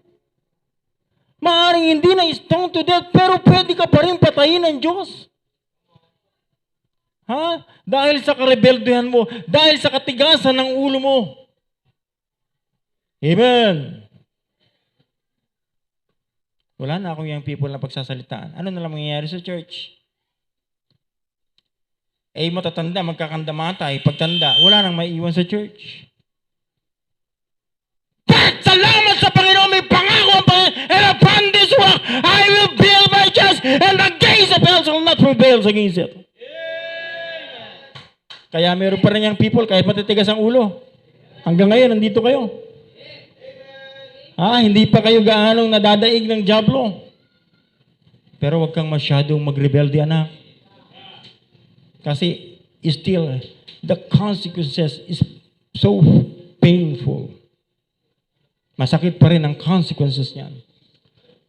B: Maaaring hindi na stoned to death, pero pwede ka pa rin patayin ng Diyos. Ha? Dahil sa karebeldehan mo, dahil sa katigasan ng ulo mo. Amen. Wala na akong young people na pagsasalitaan. Ano na lang mangyayari sa church? Matatanda, magkakandamatay, pagtanda, wala nang maiiwan sa church. But salamat sa Panginoon, may pangako ang Panginoon, and upon this rock, I will build my church, and the gates of hell shall not prevail against it. Kaya meron pa rin yung people, kahit matitigas ang ulo. Hanggang ngayon, nandito kayo. Hindi pa kayo gaanong nadadaig ng dyablo. Pero huwag kang masyadong magrebelde, anak. Kasi still, the consequences is so painful. Masakit pa rin ang consequences niyan.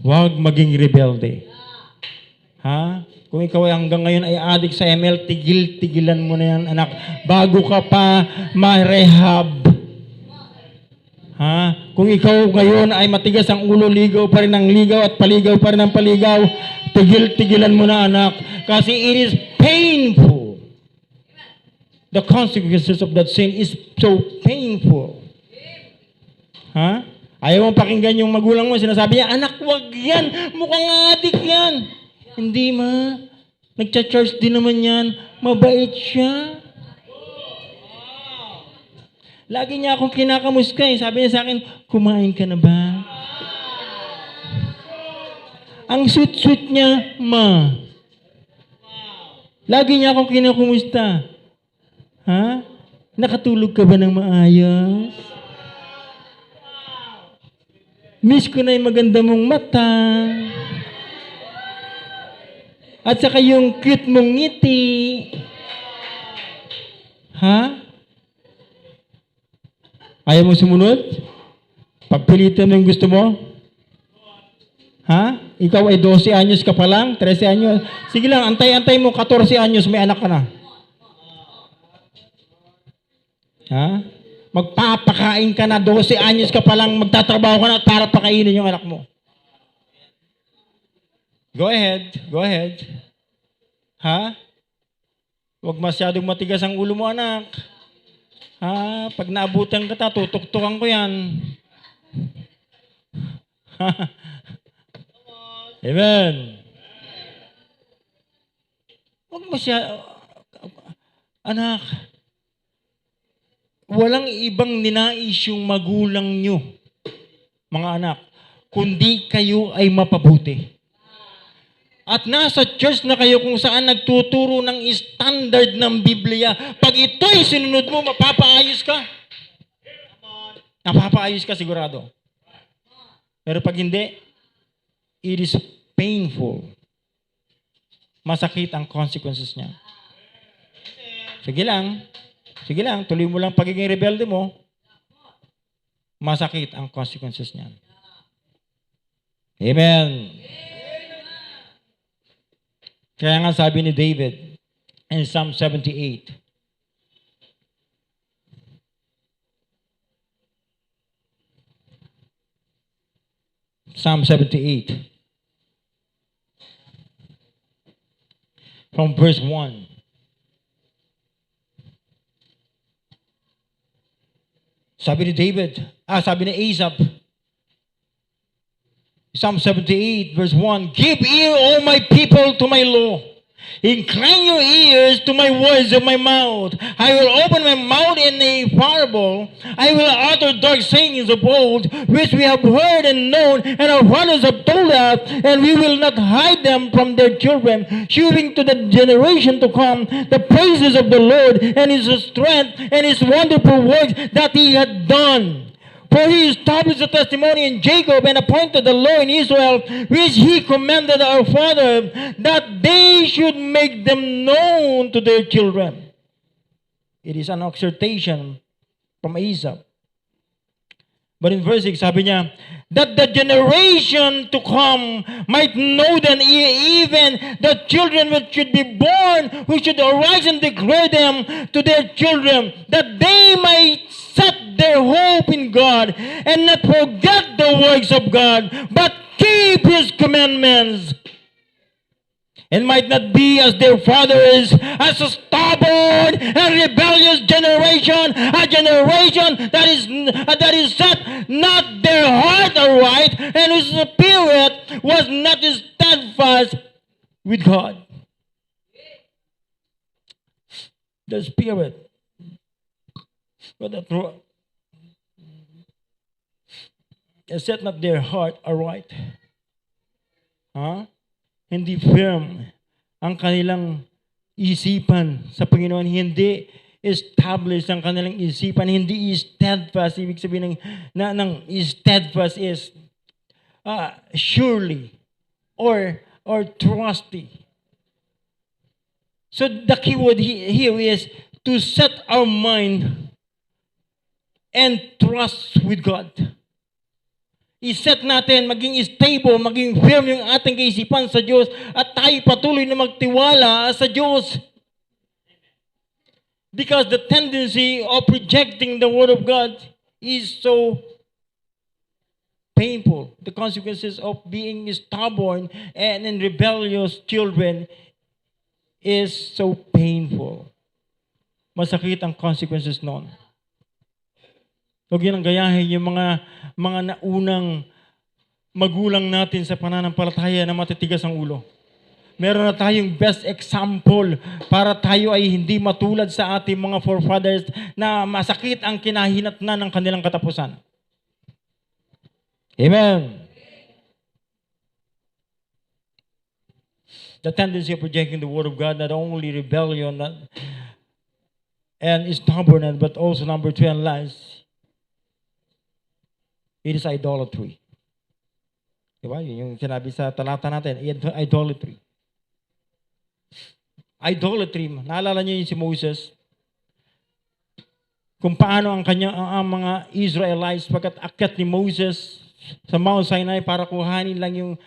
B: Huwag maging rebelde. Kung ikaw ay hanggang ngayon ay addict sa ML, tigilan mo na yan, anak. Bago ka pa ma-rehab. Kung ikaw ngayon ay matigas ang ulo, ligaw pa rin ng ligaw at paligaw pa rin ng paligaw, tigilan mo na, anak. Kasi it is painful. The consequences of that sin is so painful. Ayaw mong pakinggan yung magulang mo, sinasabi niya, anak, wag yan, mukhang adik yan. Hindi, ma. Nagcha-church din naman yan. Mabait siya. Lagi niya akong kinakamusta eh. Sabi niya sa akin, kumain ka na ba? Ang sweet-sweet niya, ma. Lagi niya akong kinakumusta. Nakatulog ka ba ng maayos? Miss ko na yung maganda mong mata. At saka yung cute mong ngiti. Ayaw mo sumunod? Pagpilitan mo yung gusto mo? Ikaw ay 12 anyos ka pa lang? 13 anyos? Sige lang, antay-antay mo, 14 anyos, may anak ka na. Magpapakain ka na, 12 anyos ka pa lang, magtatrabaho ka na para pakainin yung anak mo. Go ahead. Huwag masyadong matigas ang ulo mo, anak. Pag naabutan ka, tutuktukan ko yan. Amen. Huwag anak, walang ibang ninais yung magulang nyo, mga anak, kundi kayo ay mapabuti. At nasa church na kayo kung saan nagtuturo ng standard ng Biblia. Pag ito'y sinunod mo, mapapaayos ka. Mapapaayos ka sigurado. Pero pag hindi, it is painful. Masakit ang consequences niya. Sige lang, tuloy mo lang pagiging rebelde mo. Masakit ang consequences niya. Amen. Kaya nga sabi ni David in Psalm 78, Psalm 78, from verse 1. Sabi ni Asaph, Psalm 78, verse 1, give ear, O my people, to my law. Incline your ears to my words of my mouth. I will open my mouth in a parable. I will utter dark sayings of old, which we have heard and known, and our fathers have told us, and we will not hide them from their children, shewing to the generation to come the praises of the Lord, and his strength, and his wonderful works that he had done. For he established a testimony in Jacob and appointed the law in Israel, which he commanded our father, that they should make them known to their children. It is an exhortation from Asaph. But in verse 6, sabi niya, that the generation to come might know them, even the children which should be born, who should arise and declare them to their children, that they might set their hope in God and not forget the works of God, but keep His commandments, and might not be as their fathers, as a stubborn and rebellious generation, a generation that is set not their heart aright, and whose spirit was not steadfast with God. The spirit, but the set not their heart aright. Hindi firm ang kanilang isipan sa Panginoon. Hindi established ang kanilang isipan. Hindi steadfast. Ibig sabihin ng steadfast is surely or trusty. So the key word here is to set our mind and trust with God. I-set natin, maging stable, maging firm yung ating kaisipan sa Diyos at tayo patuloy na magtiwala sa Diyos. Because the tendency of rejecting the Word of God is so painful. The consequences of being stubborn and rebellious children is so painful. Masakit ang consequences noon. Huwag yun ang gayahin yung mga naunang magulang natin sa pananampalataya na matitigas ang ulo. Meron na tayong best example para tayo ay hindi matulad sa ating mga forefathers na masakit ang kinahinatnan ng kanilang katapusan. Amen. The tendency of rejecting the Word of God, not only rebellion and stubbornness, but also number 2 and last, it is idolatry. Diba? Yun yung sinabi sa talata natin, idolatry. Idolatry, naalala niyo yung si Moses? Kung paano ang mga Israelites pagkat akyat ni Moses sa Mount Sinai para kuhanin lang yung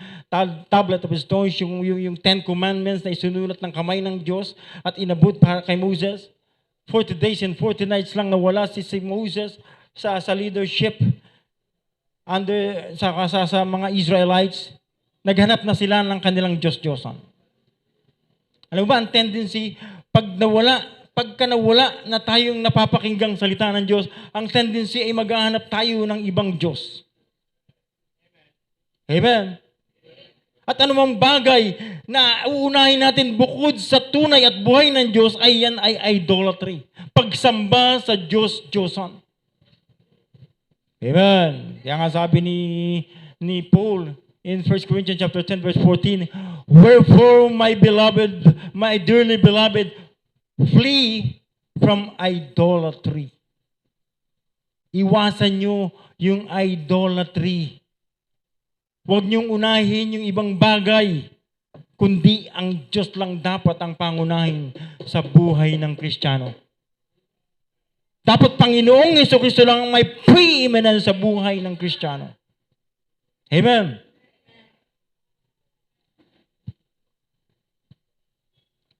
B: tablet of stones, yung 10 commandments na isinulat ng kamay ng Diyos at inabot para kay Moses. 40 days and 40 nights lang nawala si Moses sa leadership sa mga Israelites. Naghanap na sila ng kanilang Diyos-Diyosan. Alam mo ba, ang tendency, pagka nawala na tayong napapakinggang salita ng Diyos, ang tendency ay maghahanap tayo ng ibang Diyos. Amen. At anumang bagay na uunahin natin bukod sa tunay at buhay ng Diyos ay yan ay idolatry. Pagsamba sa Diyos-Diyosan. Amen. Kaya nga sabi ni Paul in 1 Corinthians chapter 10 verse 14, wherefore my dearly beloved, flee from idolatry. Iwasan nyo yung idolatry. Huwag niyong unahin yung ibang bagay, kundi ang Diyos lang dapat ang pangunahin sa buhay ng Kristiyano. Dapat Panginoong Jesucristo lang ang may preeminence sa buhay ng Kristiyano. Amen.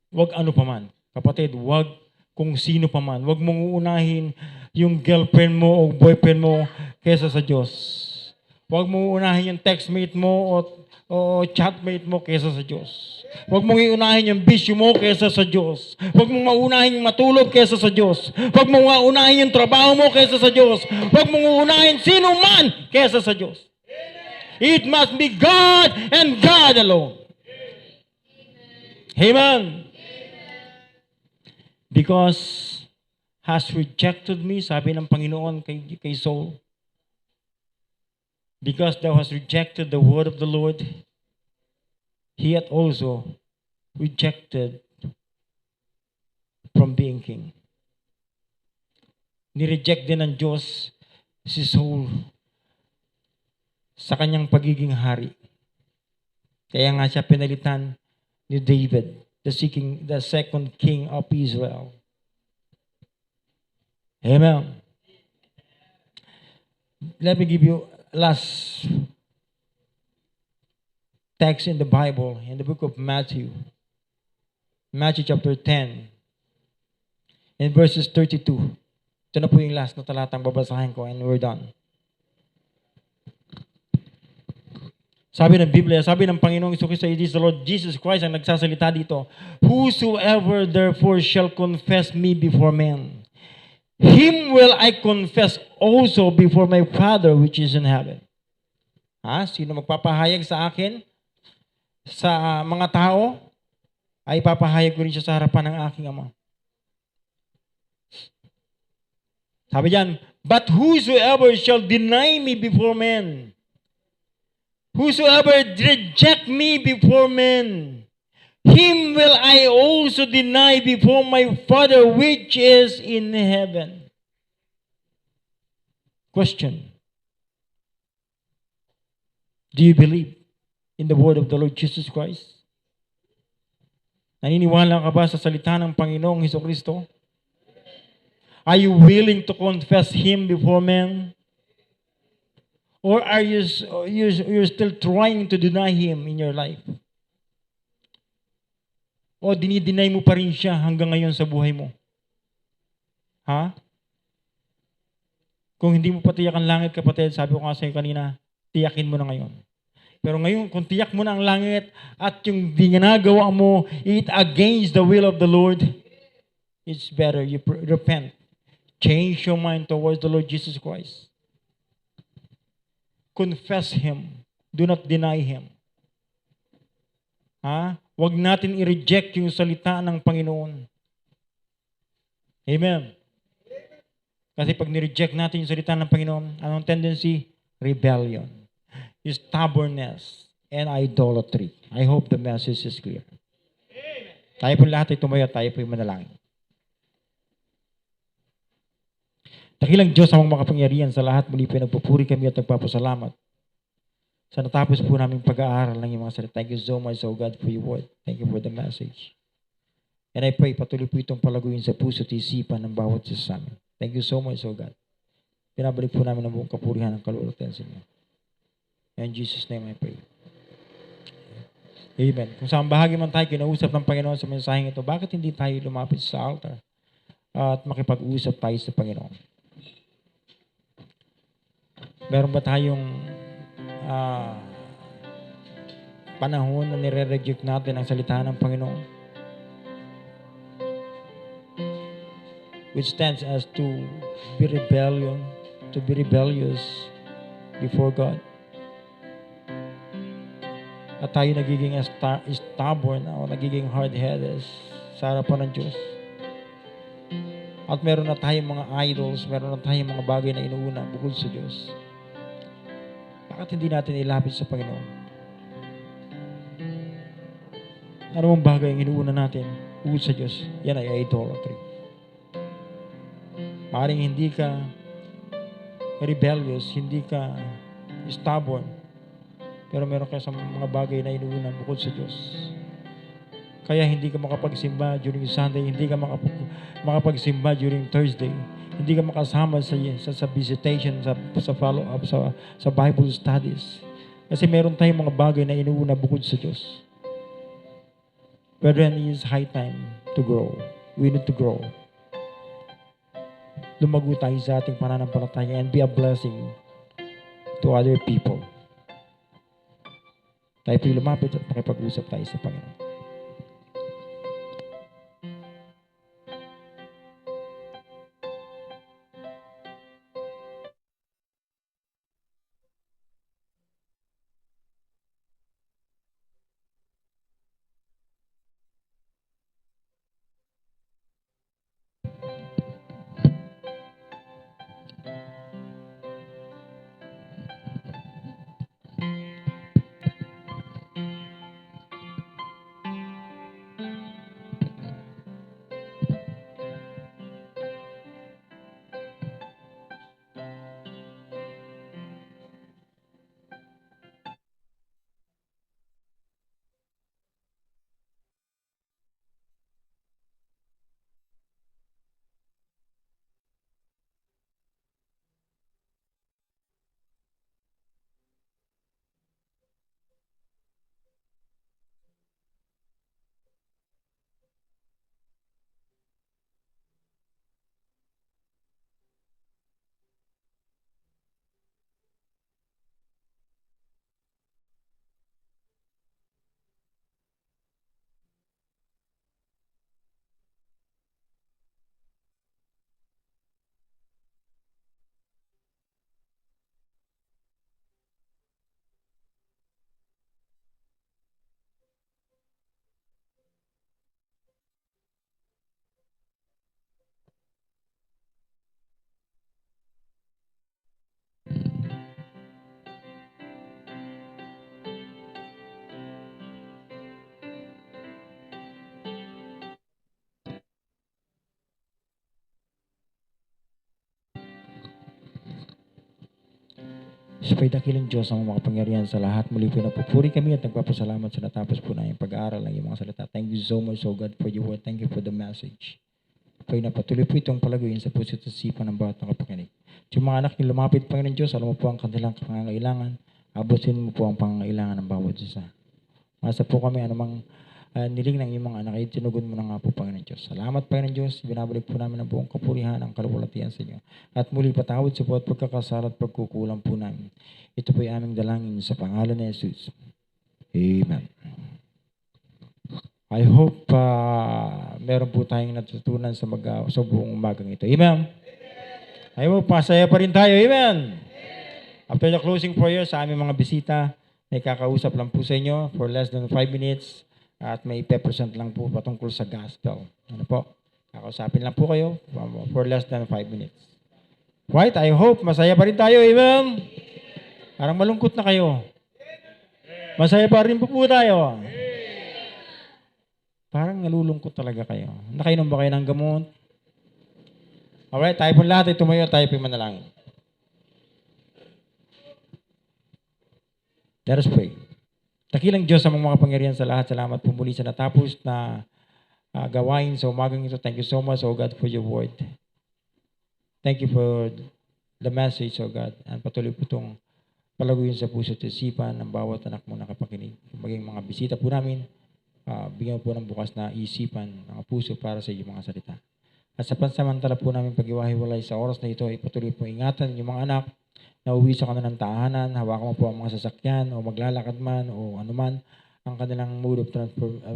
B: Huwag ano paman. Kapatid, huwag kung sino paman. Huwag mong uunahin yung girlfriend mo o boyfriend mo kesa sa Diyos. Huwag mong uunahin yung textmate mo o chatmate mo kesa sa Diyos. Huwag mong iunahin yung bisyo mo kesa sa Diyos. Huwag mong maunahin yung matulog kesa sa Diyos. Huwag mong maunahin yung trabaho mo kesa sa Diyos. Huwag mong uunahin sino man kesa sa Diyos. It must be God and God alone. Amen. Because has rejected me, sabi ng Panginoon kay Saul, because thou hast rejected the word of the Lord, he hath also rejected from being king. Nireject din ng Diyos si Saul sa kanyang pagiging hari. Kaya nga siya pinalitan ni David, the second king of Israel. Amen. Let me give you last text in the Bible, in the book of Matthew. Matthew chapter 10, in verses 32. Ito na po yung last na talatang babasahin ko and we're done. Sabi ng Biblia, sabi ng Panginoong Hesus, it is the Lord Jesus Christ ang nagsasalita dito. Whosoever therefore shall confess me before men, him will I confess also before my Father which is in heaven. Sino magpapahayag sa akin, sa mga tao, ay papahayag ko rin siya sa harapan ng aking Ama. Sabi diyan, but whosoever shall deny me before men, whosoever reject me before men, him will I also deny before my Father which is in heaven. Question. Do you believe in the word of the Lord Jesus Christ? Naniniwala ka ba sa salita ng Panginoong Hesukristo? Are you willing to confess Him before men? Or are you're still trying to deny Him in your life? O dinideny mo pa rin siya hanggang ngayon sa buhay mo? Kung hindi mo pa tiyak ang langit, kapatid, sabi ko nga sa iyo kanina, tiyakin mo na ngayon. Pero ngayon, kung tiyak mo na ang langit at yung ginagawa mo, it against the will of the Lord, it's better you repent. Change your mind towards the Lord Jesus Christ. Confess Him. Do not deny Him. Huwag natin i-reject yung salita ng Panginoon. Amen. Kasi pag ni-reject natin yung salita ng Panginoon, anong tendency? Rebellion, stubbornness, and idolatry. I hope the message is clear. Tayo po lahat ay tumayo, tayo po ay manalangin. Dakilang Diyos ang makapangyarihan sa lahat, muli po nagpupuri kami at nagpapasalamat sa natapos po namin pag-aaral ng iyong mga salita. Thank you so much, oh God, for your word. Thank you for the message. And I pray, patuloy po itong palaguin sa puso at isipan ng bawat isa sa amin. Thank you so much, oh God. Pinabalik po namin ang buong kapurihan ng kalulugtan sa inyo. In Jesus' name I pray. Amen. Kung saan bahagi man tayo kinausap ng Panginoon sa mensaheng ito, bakit hindi tayo lumapit sa altar at makipag-usap tayo sa Panginoon? Meron ba tayong panahon na nire-reject natin ang salita ng Panginoon? Which stands as to be rebellious before God. At tayo nagiging stubborn o nagiging hard-headed sa harapan ng Diyos. At meron na tayong mga idols, meron na tayong mga bagay na inuuna bukod sa Diyos. Bakit hindi natin ilapit sa Panginoon? Ano bang bagay ang inuuna natin bukod sa Diyos? Yan ay idolatry. Maaaring hindi ka rebellious, hindi ka stubborn, pero meron ka sa mga bagay na inuuna bukod sa Diyos. Kaya hindi ka makapagsimba during Sunday, hindi ka makapagsimba during Thursday, hindi ka makasama sa visitation, sa follow-up, sa Bible studies. Kasi meron tayong mga bagay na inuuna bukod sa Diyos. Brethren, it is high time to grow. We need to grow. Lumago tayo sa ating pananampalataya and be a blessing to other people. Tayo po'y lumapit at makipag-usap tayo sa Panginoon. Diyos dakilang Diyos ang makapangyarihan sa lahat. Muli po napupuri kami at nagpapasalamat sa natapos po na yung pag-aaral ng iyong mga salita. Thank you so much, oh God, for your word. Thank you for the message. Pray na patuloy po itong palaguin sa puso at sipan ng bawat nakapakinig. Yung mga anak niyo lumapit, Panginoon Diyos, alam mo po ang kanilang pangangailangan. Abutin mo po ang pangangailangan ng bawat isa. Masa po kami anumang niling ng iyong mga anak, ay tinugon mo na nga po, Panginoon Diyos. Salamat, Panginoon Diyos. Binabalik po namin ang buong kapurihan, ang kaluwalhatian sa inyo. At muli patawad sa bawat pagkakasala at pagkukulang po namin. Ito po ay aming dalangin sa pangalan ni Jesus. Amen. I hope meron po tayong natutunan sa buong umagang ito. Amen. I hope masaya pa rin tayo. Amen. After the closing prayer sa aming mga bisita, may kakausap lang po sa inyo for less than 5 minutes at may present lang po patungkol sa gospel. Ano po? Kakausapin lang po kayo for less than 5 minutes. Right? I hope masaya pa rin tayo. Amen. Parang malungkot na kayo. Masaya pa rin po tayo. Parang nalulungkot talaga kayo. Nakainom ba kayo ng gamot? Alright, tayo po lahat ay tumayo, tayo po manalangin. Let us pray. Dakilang Diyos sa mga pangyarihan sa lahat. Salamat po muli sa natapos na gawain sa umagang ito. Thank you so much, O God, for your word. Thank you for the message, O God. And patuloy po itong palaguin sa puso at isipan ng bawat anak mo nakapakinig. Maging mga bisita po namin, bigyan po ng bukas na isipan ng puso para sa iyong mga salita. At sa pansamantala po namin pag-iwahiwalay sa oras na ito, ay patuloy po ingatan yung mga anak na uwi sa kanilang tahanan, hawakan mo po ang mga sasakyan o maglalakad man o anuman ang kanilang mode of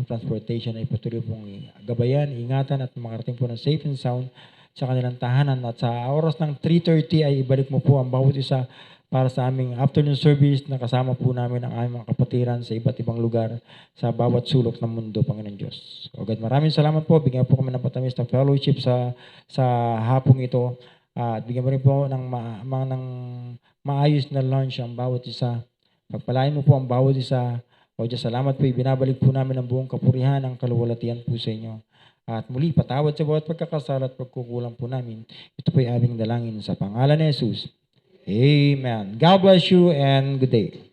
B: transportation ay patuloy pong gabayan, ingatan at makarating po ng safe and sound sa kanilang tahanan. At sa oras ng 3:30 ay ibalik mo po ang bawat isa para sa aming afternoon service na kasama po namin ang aming mga kapatiran sa iba't ibang lugar sa bawat sulok ng mundo, Panginoon Diyos. O God, maraming salamat po. Bigyan po kami ng patamis na fellowship sa hapong ito. At bigyan mo rin po ng maayos na lunch ang bawat isa. Pagpalain mo po ang bawat isa. O Diyos, salamat po. Ibinabalik po namin ang buong kapurihan, ang kaluwalhatian po sa inyo. At muli, patawad sa bawat pagkakasala at pagkukulang po namin. Ito po ay aming dalangin sa pangalan ni Jesus. Amen. God bless you and good day.